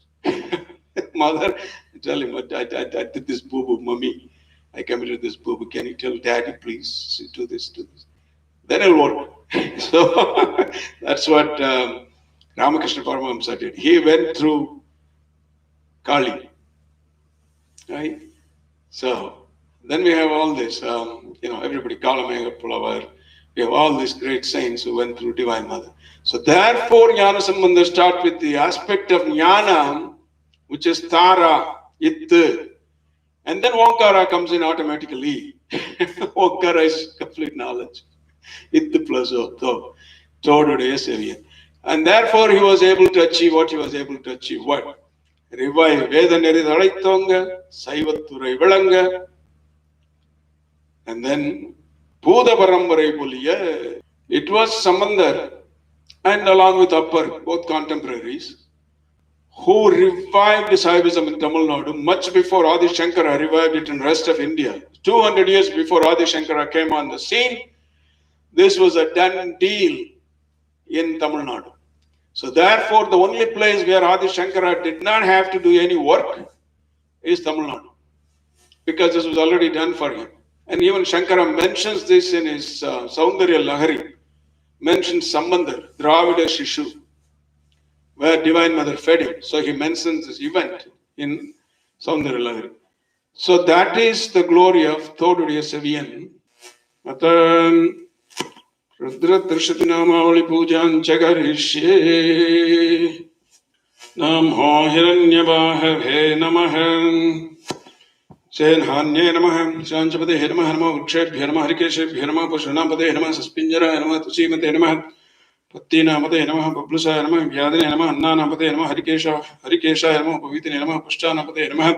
Speaker 2: Mother, tell him, I did this boo-boo, mommy. I committed this boo-boo. Can you tell daddy, please, do this, do this. Then it'll work. So that's what Ramakrishna Paramahamsa did. He went through Kali. Right? So then we have all this, everybody, Kalamega, Pulavar. We have all these great saints who went through Divine Mother. So therefore, Jnana Sambandha start with the aspect of Jnana, which is Tara, It. And then Omkara comes in automatically. Omkara is complete knowledge. It plus O. And therefore, he was able to achieve what he was able to achieve. What? Revive Veda Neridalaitonga, Saivatturai Vilanga, and then Buddha Parambarai Puliya. It was Samandar, and along with Appar, both contemporaries, who revived Saivism in Tamil Nadu much before Adi Shankara revived it in the rest of India. 200 years before Adi Shankara came on the scene, this was a done deal in Tamil Nadu. So therefore, the only place where Adi Shankara did not have to do any work is Tamil Nadu, because this was already done for him. And even Shankara mentions this in his Saundarya Lahari, mentions Sambandar, Dravida Shishu, where Divine Mother fed him. So he mentions this event in Saundarya Lahari. So that is the glory of Thodudiya Seviyan. Rudra Trishati Namavali Pujan Chagarishye Namo Hiranyabhave Namaha Senhanye Namaha Sanchapade Namaha Namo Ukshebhya Namaha Harikeshebhya Namaha Pushanapade Namaha Saspinjara Namaha Tusimate Namaha Pattina Pade Namaha Bablusa Namaha Vyadine Namaha Annanapade Namaha Harikesha Namaha Pavitine Namaha Pushtanapade Namaha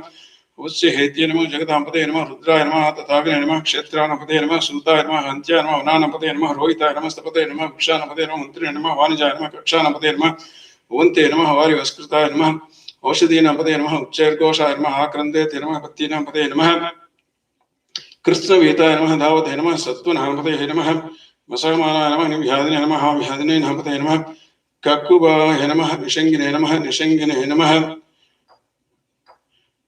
Speaker 2: Usya Hetya Namaha Jagadampade Namaha Rudra Namaha Tatavine Namaha Kshetranapade Namaha Suta Namaha Antya Namaha Nanapade Namaha Rohita Namaha Stapade Namaha Kshanapade Namaha Mantri Namaha Vanija Namaha Kakshanapade Namaha Vante Namaha Vari Vaskrita Namaha Oshadina Pade Namaha Uchair Gosha Namaha Akrande Namaha Patina Pade Namaha Krishna Vita Namaha Davate Namaha Sattva Pade Namaha Masamana Namaha Vyadine Namaha Vyadine Namaha Namaha Kakuba Namaha Nishangine Namaha Nishangine Namaha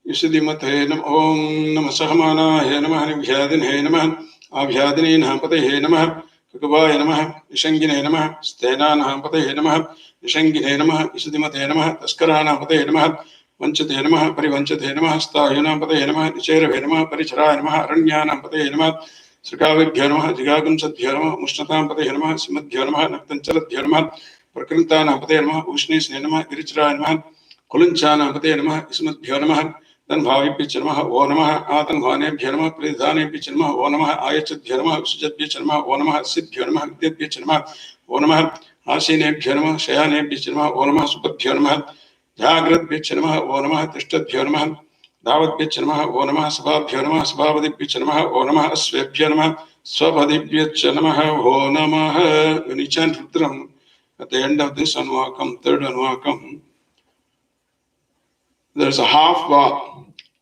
Speaker 2: Yusidimate Nam Om Namah Sahamana Namaha Vyadine Namaha Avyadine Namaha Namaha Kakuba Namaha Nishangine Namaha Stena Namaha Namaha Nishangine Namaha Yusidimate Namaha Taskarana Namaha वंचते नमः परिवंचते नमः स्थायूनां पतये नमः निचैरवे नमः परिचराय नमः अरण्यानां पतये नमः श्रृगावेभ्यो नमः जिगागुंसद्भ्यो नमः मुष्णतां पतये नमः सिंहद्भ्यो नमः नक्तञ्चलद्भ्यो नमः प्रकृतानां पतये नमः उष्णीष्णे नमः गिरिचराय नमः कुलञ्चानां पतये नमः इसमद्भ्यो नमः तन्भावेभ्यो नमः ओ नमः आतन्भानेभ्यो नमः परिधानेभ्यो नमः ओ नमः आयच्छद्भ्यो नमः विसृजद्भ्यो नमः ओ नमः सिद्भ्यो नमः विद्येभ्यो नमः ओ नमः आसीनेभ्यो नमः शयानेभ्यो नमः ओ नमः सुपद्भ्यो नमः जाग्रद्भ्यो नमः ओ नमः तिष्ठद्भ्यो नमः धावद्भ्यो नमः ओ नमः सभाभ्यो नमः सभापतिभ्यो नमः ओ नमः अश्वेभ्यो नमः स्वपदिभ्यो नमः ओ नमः. When you chant Rudram at the end of this Anuvakam, third Anuvakam, there's a half va.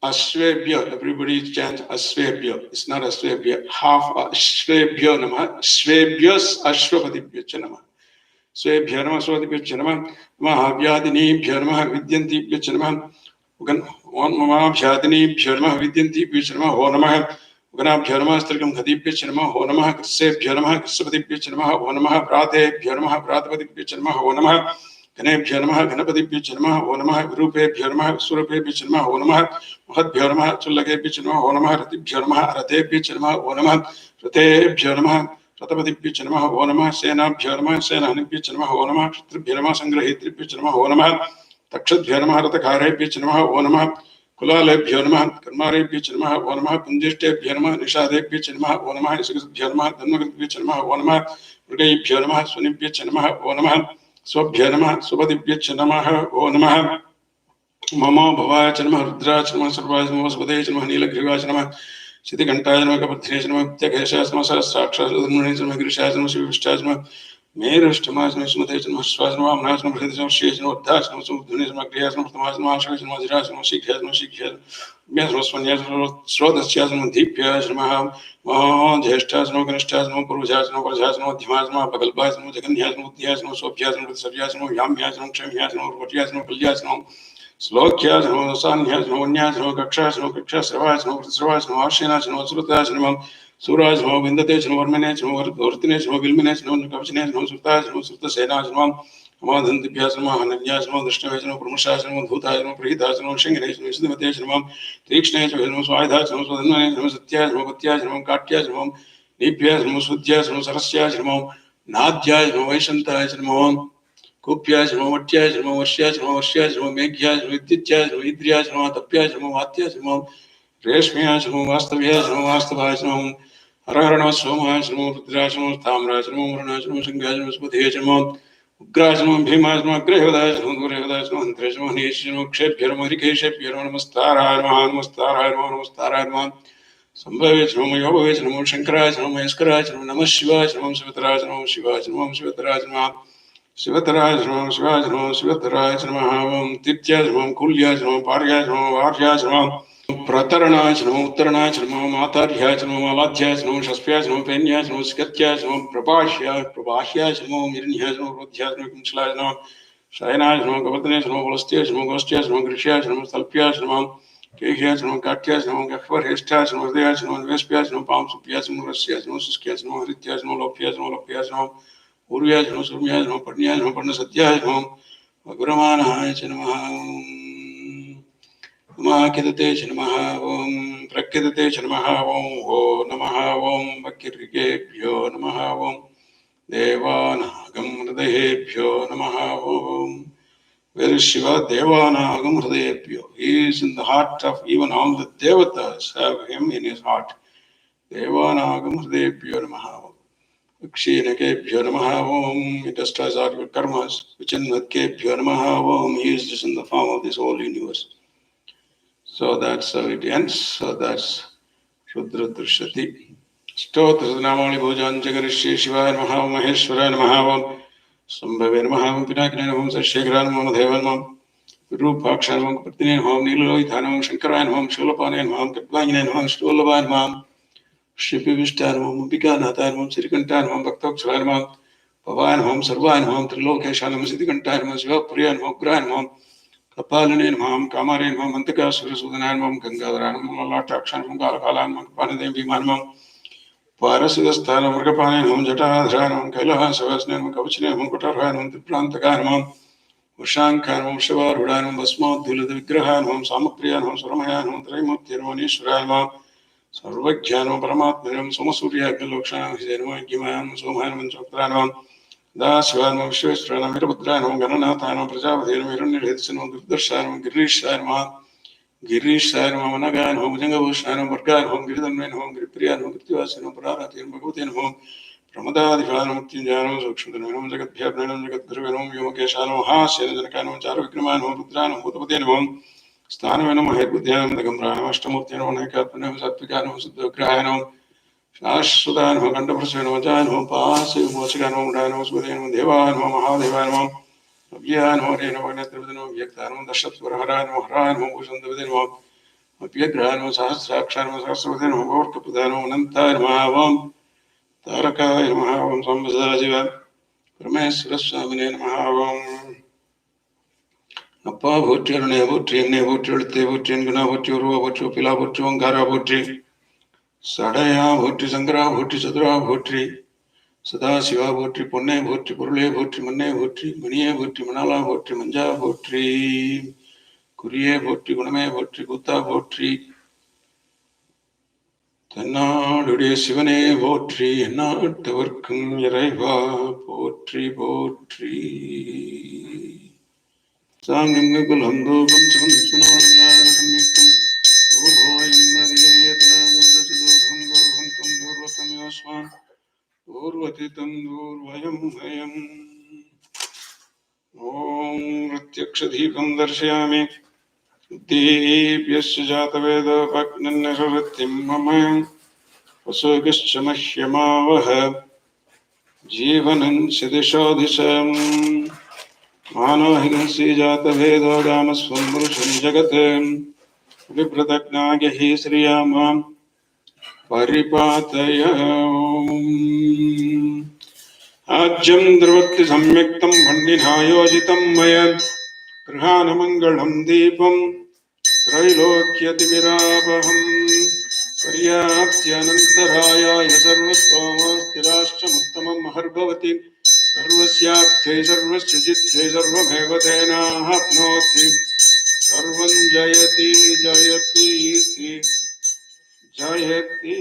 Speaker 2: Ashvebhya, everybody chant Ashvebhya. It's not Ashvebhya. Half Ashvebhya namah. Ashvebhyas Ashvapatibhya namah. Swebhya namah Swadibhya namah. Mahavyadinibhya namah Vidyantibhya namah. Mamabhyadinibhya namah Vidyantibhya namah. Ho namah. Uganabhya namah Strikam Khadibhya namah. Ho namah Krisebhya namah Krisapatibhya namah. Ho namah Pratebhya namah Pratapatibhya namah. Ho namah गणेभ्यो नमः गणपतिभ्यो नमः ओ नमः विरूपेभ्यो नमः विश्वरूपेभ्यो नमः ओ नमः महद्भ्यो नमः चुल्लकेभ्यो नमः ओ नमः रतिभ्यो नमः रथेभ्यो नमः ओ नमः रथेभ्यो नमः रथपतिभ्यो नमः ओ नमः सेनाभ्यो नमः सेनानिभ्यो नमः ओ नमः क्षत्रिभ्यो नमः संग्रहीतृभ्यो नमः ओ नमः तक्षद्भ्यो नमः रथकारेभ्यो नमः ओ नमः कुलालेभ्यो नमः कर्मारेभ्यो नमः ओ नमः कुञ्जिष्टेभ्यो नमः निषादेभ्यो नमः ओ नमः निषगद्भ्यो नमः धन्वगद्भ्यो नमः ओ नमः मृगैभ्यो नमः स्वनिभ्यो नमः ओ नमः स्वभ्य नमः सुपदिभ्यो नमः ओ नमः मम भवाय नमः रुद्राय नमः सर्वाय नमः सुपदये नमः नीलग्रीवाय नमः सिद्धिघण्टाय नमः कपत्रिणे नमः विद्याकेशाय नमः सहस्राक्षराय नमः गिरिशाय नमः शिवविष्टाय नमः मेरुष्टमाय नमः सुमते नमः स्वाय नमः अमनाय नमः हृदय नमः शेष नमः उद्धाय नमः सुमधुने नमः क्रियाय नमः प्रथमाय नमः आश्रय नमः जिराय नमः शीघ्राय नमः शीघ्राय नमः स्वन्याय नमः स्रोतस्याय नमः दीप्याय नमः ज्येष्ठाय नमः कनिष्ठाय नमः पूर्वजाय नमः परजाय नमः मध्यमाय नमः प्रगल्भाय नमः जगन्याय नमः उद्याय नमः सोभ्याय नमः प्रतिसर्याय नमः याम्याय नमः क्षम्याय नमः रोट्याय नमः कल्याय नमः श्लोक्याय नमः सान्याय नमः वन्याय नमः कक्षाय नमः कक्षाश्रवाय नमः प्रतिश्रवाय नमः आश्रयनाय नमः श्रुताय नमः सूराज नमः विन्दते नमः वर्मणे नमः वर्तिने नमः विल्मने नमः कवचने नमः सुताय नमः सुतसेनाय नमः नमः नमः अनन्याय नमः दृष्टवे नमः प्रमुषाय नमः धूताय नमः प्रीताय नमः शंगिने नमः सिद्धमते नमः तीक्ष्णे नमः स्वायुधाय नमः स्वधन्वने नमः सत्याय नमः पत्याय नमः काट्याय नमः नीभ्याय नमः शुद्ध्याय नमः सरस्याय नमः नाद्याय नमः वैशन्ताय नमः कुप्याय नमः वट्याय नमः वर्ष्याय नमः वर्ष्याय नमः मेघ्याय नमः विद्युत्याय नमः इन्द्रियाय नमः तप्याय नमः वात्याय नमः रेश्म्याय नमः वास्तव्याय नमः वास्तवाय नमः हर हर नमः सोमाय नमः रुद्राय नमः ताम्राय नमः वरुणाय नमः शंगाय नमः सुपदये नमः उग्राय नमः भीमाय नमः ग्रहवदाय नमः दूरवदाय नमः हन्त्रे नमः नीशे नमः क्षेभ्यो नमः हरिकेशेभ्यो नमः नमस्ताराय नमः नमस्ताराय नमः नमस्ताराय नमः संभवे नमः योगवे नमः शंकराय नमः महेश्वराय नमः नमः शिवाय नमः शिवतराय नमः शिवाय नमः शिवतराय नमः शिवतराय नमः शिवाय नमः शिवतराय नमः ओम तिथ्याय नमः कुल्याय नमः पार्याय नमः वार्याय नमः प्रतरणाय नमः उत्तरणाय नमः मातार्याय नमः मालाध्याय नमः शस्प्याय नमः पेन्याय नमः स्कत्याय नमः प्रभाष्याय नमः मिरण्याय नमः रोध्याय नमः कुंचलाय नमः शयनाय नमः गवर्धने नमः गोलस्त्याय नमः गोष्ठ्याय नमः गृह्याय नमः तल्प्याय नमः केह्याय नमः काट्याय नमः गह्वरहेष्ठाय नमः हृदयाय नमः वेश्प्याय नमः पांसुप्याय नमः रस्याय नमः शुष्क्याय नमः हृत्याय नमः लोप्याय नमः पूर्व्याय नमः सूर्याय नमः पर्ण्याय नमः पर्णसत्याय नमः अग्रमाणाय नमः नमाकिदते नमः ओम प्रकृदते नमः ओम ओ नमः ओम वक्किर्केभ्यो नमः ओम देवानागम हृदयेभ्यो नमः ओम. Where is Shiva? Devanagam hridayebhyo. He is in the heart of even all the devatas have him in his heart. Devanagam hridayebhyo namaha. Kshinakebhyo namaha om. He destroys all your karmas. Vichinvatkebhyo namaha om. He is just in the form of this whole universe. So that's how it ends. So that's Rudra Drishati. Stotra Namali Bhujanjagarishya Shivaya Namaha Maheshwara Namaha Sambhave Namaha Pinakane Namaha Sashekara Namaha Thevaram Namaha Virupaksha Namaha Patine Namaha Niloitha Namaha Shankaraya Namaha Shulapane Namaha Katvangine Namaha Shtulabha Namaha Shipi Vishta Namaha Mupika Nata Namaha Sirikanta Namaha Bhaktokshara Namaha Pavaya Namaha Sarvaya Namaha Trilokesha Namaha Siddhikanta Namaha Shivapriya Namaha Ugraya Namaha Kapalane Namaha Kamare Namaha Mantakasura Sudana Namaha Gangadhara Namaha Lataksha Namaha Kalakala Namaha Panadevi Namaha Parasiddhasthanam Mrgapane Namaha Jatadhara Namaha Kailaha Savasne Namaha Kavachine Namaha Kutarhaya Namaha Triprantaka Namaha वशांकानम शिवारूढ़ानम भस्मोद्धूलित विग्रहानम सामप्रियानम सुरमयानम त्रैमूर्तिर्मणीश्वरानम सर्वज्ञानम परमात्मनम सोमसूर्याग्निलोक्षानम हिजैनम ज्ञानम सोमानम चक्रानम दाशिवानम विश्वेश्वरानम वीरभद्रानम गणनाथानम प्रजापतिनम हिरण्यहेतुनम दुर्दर्शानम गिरीशानम गिरीशानम अनगानम भुजंगभूषानम वर्गानम गिरिधन्वनम गिरिप्रियानम गिरिवासिनम परारातिनम भगवतेनम प्रमदाधिपानम मृत्युंजयानम सूक्ष्मधन्वनम जगद्भ्याप्रणम जगद्गुरुवेनम व्योमकेशानम हास्यजनकानम चारुविक्रमानम रुद्रानम भूतपतेनम स्थानवेनम हेतुध्यानम दगम्रानम अष्टमूर्तिनम अनेकात्मनम सात्विकानम शुद्धविग्रहानम शाश्वतानम गंडप्रसेनम जानम पासविमोचकानम डानम सुदेनम देवानम महादेवानम अव्यानम रेनम नेत्रविदनम व्यक्तानम दशत्वरहरानम हरानम भूषणदविदनम अप्यग्रहानम सहस्राक्षानम सहस्रवदनम गौर्कपदानम अनंतानम तारकाय नमः ओम संवत्सराजिव परमेश्वर स्वामिने नमः ओम அப்பா போற்றி அருணே போற்றி என்னை போற்றி எழுத்தே போற்றி என்குணா போற்றி உருவா போற்றி ஒப்பிலா போற்றி ஓங்காரா போற்றி சடையா போற்றி சங்கரா போற்றி சதுரா போற்றி சதாசிவா போற்றி பொன்னே போற்றி பொருளே போற்றி மண்ணே போற்றி மணியே போற்றி மணாலா போற்றி மஞ்சா போற்றி குறியே போற்றி குணமே போற்றி கூத்தா போற்றி தென்னாடுடைய சிவனே போற்றி எந்நாட்டவர்க்கும் இறைவா போற்றி போற்றி சாங்கங்க குலம் தூபம் சிவனுக்கும் பூர்வதிதம் தூர்வயம் ஹயம் ஓம் பிரத்யக்ஷதீபம் தர்शयामि दीप्यस्य जातवेदो भग्नन्निर्वृत्तिं मम वसुगश्च मह्यमावह जीवनं दिशो दिशम् मानोहिंसि जातभेदो गामस्वं पुरुषं जगत् विभ्रतज्ञाय हि श्रिया मां परिपातय आज्यं द्रवत्ति सम्यक्तं भण्डिनायोजितं मया गृहानमङ्गलं दीपं त्रैलोक्यतिमिरापहम् पर्याप्त्यनन्तरायाय सर्वस्तोमस्तिराष्ट्रमुत्तमं महर्भवति सर्वस्याप्ते सर्वस्य चित्ते सर्वमेव तेनाप्नोति सर्वं जयति जयति जयति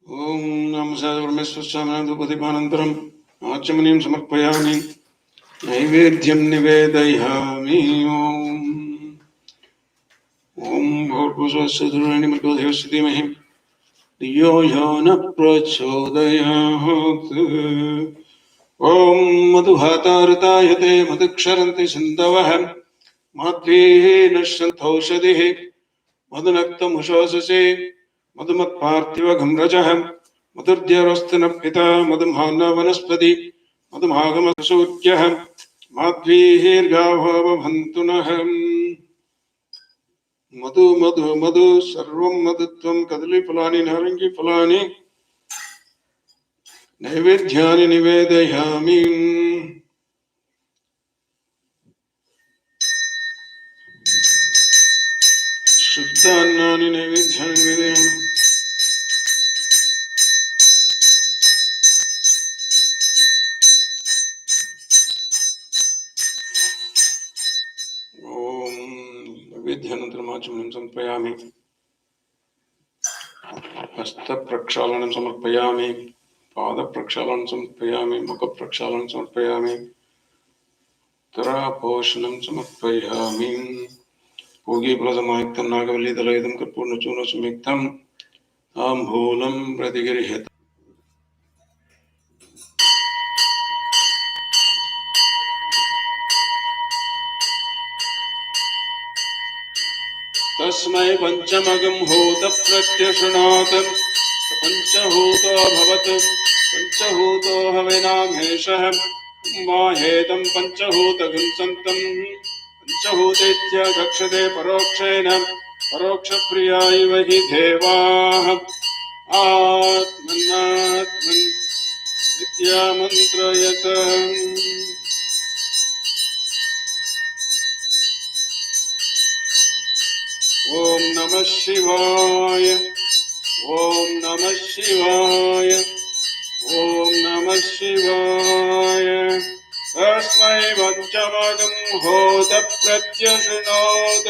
Speaker 2: ओम नमः परमेश्वरानन्दपतिमानन्तरम् आचमनीं समर्पयामि नैवेद्यं निवेदयामि ओम भूर्भुवस्सु धीमहि धीमहि धियो यो न प्रचोदयात् ओम मधुहातारतायते मधुक्षरन्ति सिन्धवः माध्वीः नश्यन्थौषधिः मधुनक्तमुषोषसे मधुमत्पार्थिवघम्रजः मधुर्द्यरोस्तिनः पिता मधुमानः वनस्पति मधुमागमसूर्यः माध्वीर्गावो भवन्तु नः मधु मधु मधु सर्वं मधुत्वं कदलीफलानि नारङ्गीफलानि नैवेद्यानि निवेदयामि शुद्धान्नानि नैवेद्यानि निवेदयामि नैवेद्यानन्तरमाचमनीं समर्पयामि हस्तप्रक्षालनं समर्पयामि पादप्रक्षालनं समर्पयामि मुखप्रक्षालनं समर्पयामि तरापोषणं समर्पयामि पूगीफलसमायुक्तं नागवल्लीदलयुतं कर्पूर्णचूर्णसंयुक्तं ताम्बूलं प्रतिगृह्यते तस्मै पंचमगं होत प्रत्यशृणोत पंचहूतो भवत् पंचहूतो हविनामेषः माहेतं पंचहूतगं सन्तं पंचहूतेत्यगक्षते परोक्षेण परोक्षप्रिया इव हि देवाः आत्मन्नात्मन् नित्यामन्त्रयत् ओम नमः शिवाय ओम नमः शिवाय ओम नमः शिवाय पंचमगं होत प्रत्यशृणोत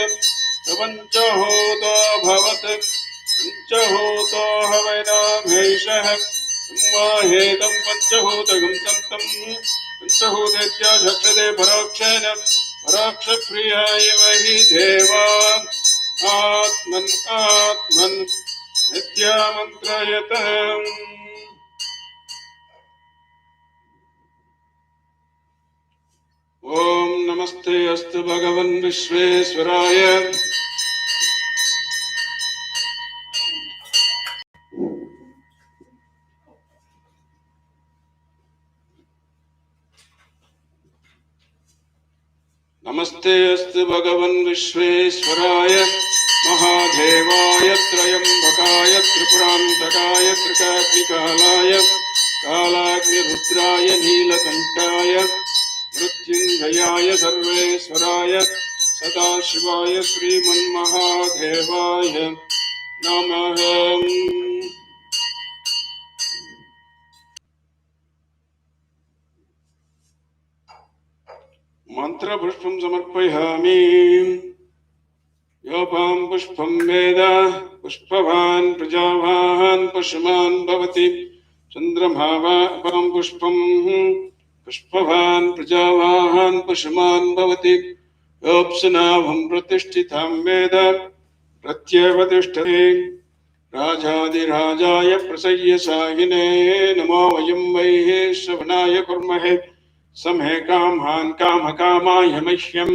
Speaker 2: पंचहोतो भवत् पंचहोतो हवैनाभैषः हेतं पंचभूतगं तं पंचभूतेत्याचक्षते परोक्षेण परोक्षप्रियाय वहि देवा आत्मन् आत्मन् नित्यामन्त्रयत। ओम नमस्ते अस्तु भगवन् विश्वेश्वराय। नमस्ते अस्तु भगवन् विश्वेश्वराय महादेवाय त्रयंबकाय त्रिपुरान्तकाय त्रिकाग्निकालाय कालाग्निरुद्राय नीलकण्ठाय मृत्युञ्जयाय सर्वेश्वराय सदाशिवाय श्रीमन्महादेवाय नमः। मंत्रपुष्पं समर्पयामि। योपां पुष्पं वेद पुष्पवान् प्रजावान् पशुमान् भवति। चन्द्रमावापां पुष्पं पुष्पवान् प्रजावान् पशुमान् भवति। योऽप्सुनाभं प्रतिष्ठितां वेद प्रत्येव तिष्ठति। राजाधिराजाय प्रसय्यसाहिने नमो वयं वै श्रवणाय कुर्महे। समे कामान् कामकामाय मह्यं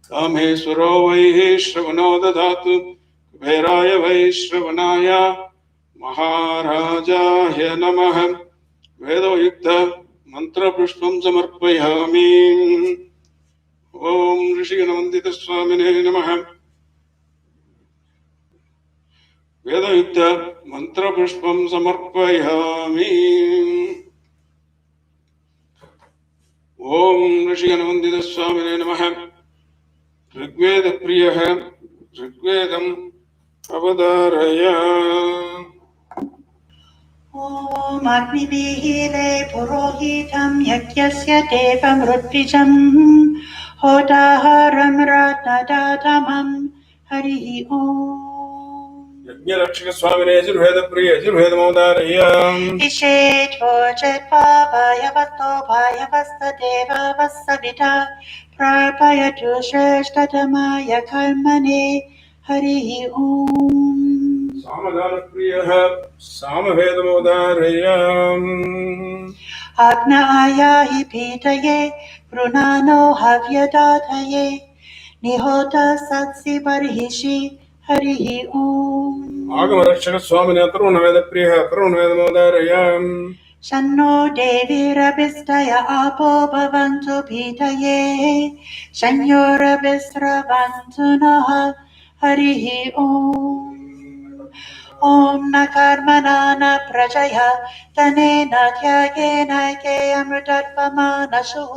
Speaker 2: कामेश्वरो वै श्रवणो ददातु। कुबेराय वै श्रवणाय महाराजाय नमः। वेदोयुक्त मंत्रपुष्पं समर्पयामि। ओम ऋषिगणवन्दित स्वामिने नमः। वेदयुक्त मंत्रपुष्पं समर्पयामि। ओम ऋषिगणवन्दित स्वामिने नमः। ऋग्वेद प्रियः ऋग्वेदम् अवधारय।
Speaker 3: ओम अग्निभिहीले पुरोहितं यज्ञस्य देवमृत्विजं होताहरं रत्नदातमं हरिः ओम्।
Speaker 2: यज्ञरक्षक स्वामिने यजुर्वेद प्रिय यजुर्वेदमवधारय।
Speaker 3: इषेत्वोचत्वाभयवस्तो भयवस्तदेववस्सविता प्रापयतु श्रेष्ठतमाय कर्मणे हरिः ओम्।
Speaker 2: सामगान प्रियः सामवेदमवधारय।
Speaker 3: आज्ञायाहि पीतये पृणानो हव्यदातये निहोत सत्सि बर्हिषि हरिः ओम्।
Speaker 2: आगमरक्षक स्वामिने तरुणवेद प्रियः तरुणवेदमवधारय।
Speaker 3: शन्नो देवीरभिष्टय आपो भवन्तु पीतये शन्योरभिस्रवन्तु नः हरिः ओम्। ॐ न कर्मणा न प्रजया धनेन त्यागेन केयमृतत्वमानशुः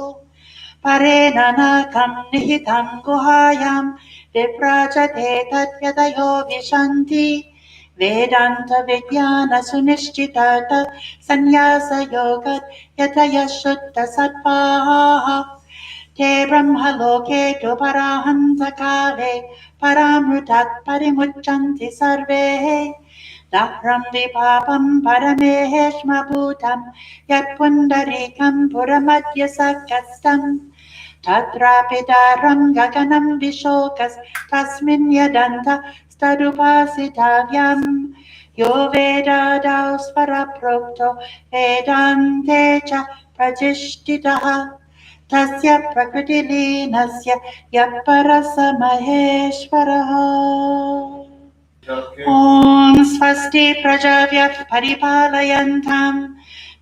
Speaker 3: परेण नाकं निहितं गुहायां विव्राजते तद्यतयो विशन्ति वेदान्त विज्ञान सुनिश्चितत संन्यासयोगत यतयः शुद्ध सत्त्वाः ते ब्रह्मलोके तु पराहन्तकाले परामृतात् परिमुच्यन्ति सर्वे दाह्रं विपापं परमेहेश्मभूतं यत्पुण्डरीकं पुरमद्य सकस्तम् तत्रापि दारं गगनं विशोकस्तस्मिन् यदन्तस्तदुपासितव्यं यो वेदादौ स्वरप्रोक्तो वेदान्ते च प्रतिष्ठितः तस्य प्रकृतिलीनस्य यः परस महेश्वरः। ॐ स्वस्ति प्रजाभ्यः परिपालयन्तां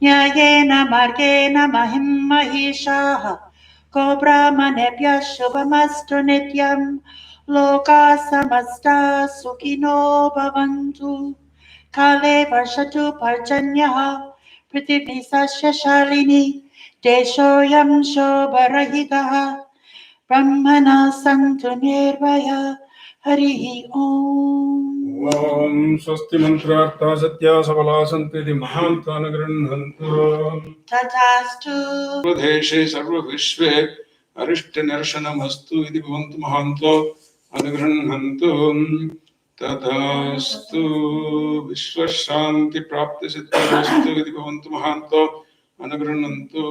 Speaker 3: न्यायेन मार्गेण महिं महिषाः गोब्राह्मणेभ्यः शुभमस्तु नित्यं लोकाः समस्ताः सुखिनो भवन्तु। काले वर्षतु पर्जन्यः पृथिवी सस्यशालिनी देशोऽयं शोभरहितः ब्रह्मणा सन्तु निर्भया हरिः ओम्।
Speaker 2: ओम स्वस्ति मंत्रार्था सत्या सबला सन्ति इति महान्तान् गृह्णन्तु।
Speaker 3: तथास्तु।
Speaker 2: सर्वदेशे सर्वविश्वे अरिष्टनिर्शनमस्तु इति भवन्तु महान्तो अनुगृह्णन्तु तथास्तु विश्वशान्तिप्राप्तिसिद्धिरस्तु इति भवन्तु महान्तो अनुगृह्णन्तु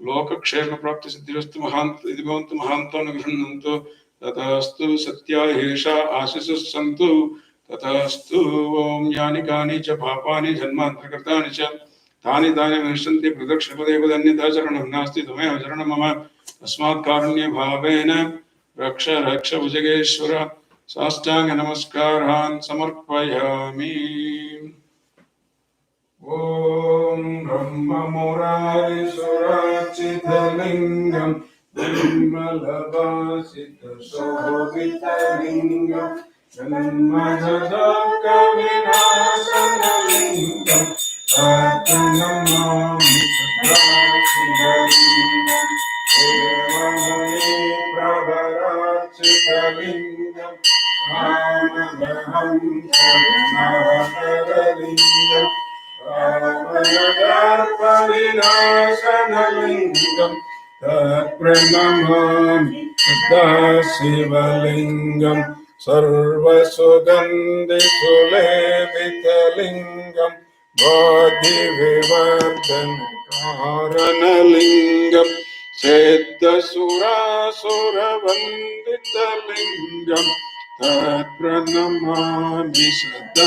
Speaker 2: लोकक्षेमप्राप्तिसिद्धिरस्तु महान्तो इति भवन्तु महान्तो अनुगृह्णन्तु तथास्तु सत्याहेषा आशिषः सन्तु तथास्तु ओम यानि कानि च पापानि जन्मान्तरकृतानि च तानि तानि विनश्यन्ति प्रदक्षिणपदे पदन्यथा शरणं नास्ति त्वमेव शरणं मम तस्मात् कारुण्यभावेन रक्ष रक्ष भुजगेश्वर साष्टांग नमस्कारान् समर्पयामि। ओम ब्रह्ममुरारिसुराचितलिङ्गं निर्मलभासितशोभितलिङ्गं जन्मजदुःखविनाशनलिङ्गं नमामि सदाशिवलिङ्गं देवमुनिप्रवरार्चितलिङ्गं राममहं करुणाकरलिङ्गं रामयदार्पविनाशनलिङ्गं तत्प्रणमामि सदाशिवलिङ्गं सर्वसुगन्धिसुलेपितलिङ्गं बोधिविवर्धनकारणलिङ्गं सिद्धसुरासुरवन्दितलिङ्गं तत्प्रणमामि सदा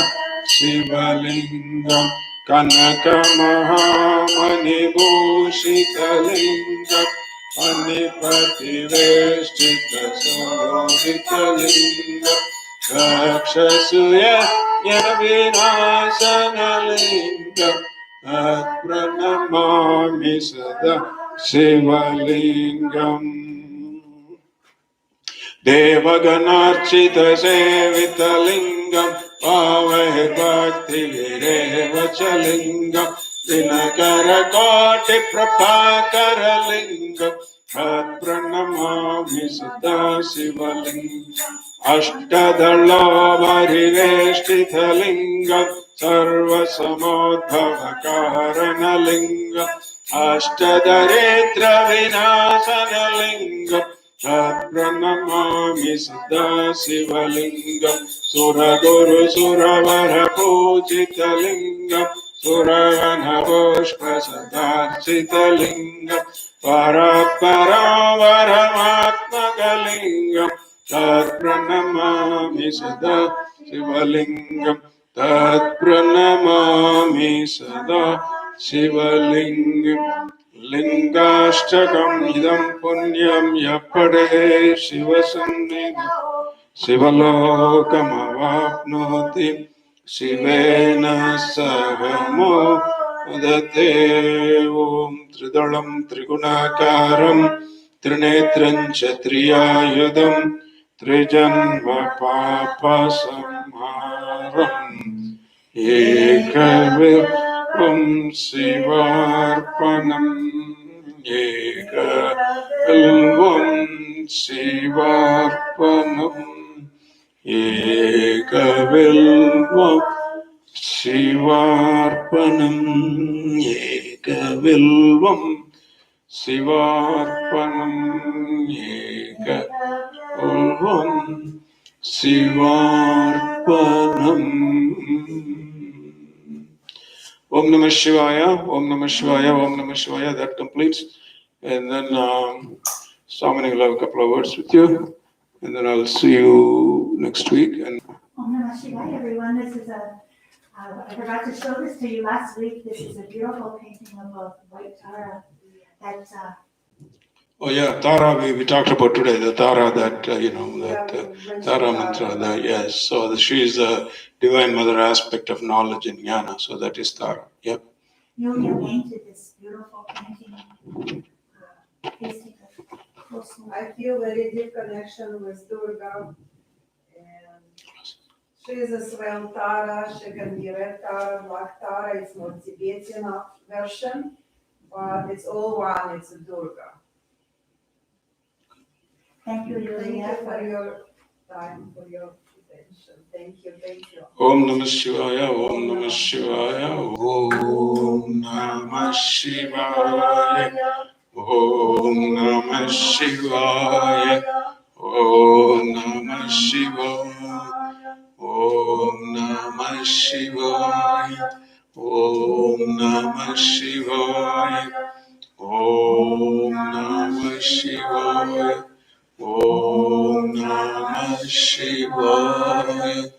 Speaker 2: शिवलिङ्गं कनकमहामणिभूषितलिङ्गं मणिपतिवेष्टितशोभितलिङ्गं राक्षसूयविनाशनलिङ्गं तत्प्रणमामि सदा शिवलिङ्गम् देवगणार्चितसेवितलिङ्गं पावय भक्तिविरेव च लिङ्गं दिनकरकोटिप्रभाकरलिङ्गं तत्प्रणमामि सदा शिवलिङ्गम् अष्टदलोपरिवेष्टितलिङ्गं सर्वसमोद्भवकारणलिङ्गम् अष्टदरिद्रविनाशनलिङ्गं तत्प्रणमामि सदा शिवलिङ्गं सुरगुरुसुरवरपूजितलिङ्गं सुरवनपुष्पसदार्चितलिङ्गं परात्परावरमात्मकलिङ्गं तत्प्रणमामि सदा शिवलिङ्गं तत्प्रणमामि सदा शिवलिङ्गम् लिंगाष्टकम् इदं पुण्यं यः पठेत् शिवसन्निधौ शिवलोकमवाप्नोति शिवेन सह मोदते। ॐ त्रिदलं त्रिगुणाकारं त्रिनेत्रं च त्रियायुधं त्रिजन्म पापसंहारम् एकविल्वं शिवार्पणम् एकविल्वं शिवार्पणम् एकविल्वं शिवार्पणम् एकविल्वं शिवार्पणम् एकविल्वं शिवार्पणम्। Om Namah Shivaya, Om Namah Shivaya, Om Namah Shivaya. That completes. And then Swami will have a couple of words with you. And then I'll see you next week. And
Speaker 4: Om Namah Shivaya, everyone. This is I forgot to show this to you last week. This is a beautiful painting of a white Tara that
Speaker 2: oh yeah, Tara we talked about today, the Tara that, Tara mantra, yes. So she is the divine mother aspect of knowledge and jnana. So that is Tara, yep.
Speaker 4: You painted this beautiful painting.
Speaker 5: I feel very deep connection with Durga. And she is a swell Tara, she can be red Tara, black Tara. It's more Tibetan version, but it's all one, it's a Durga.
Speaker 4: Thank you, Yulia,
Speaker 5: for your time, for your attention. Thank you.
Speaker 2: Om Namah Shivaya, Om Namah Shivaya, Om Namah Shivaya, Om Namah Shivaya. Om Namah Shivaya. Om Namah Shivaya. Om Namah Shivaya. Om Namah Shivaya. Om Namah Shivaya.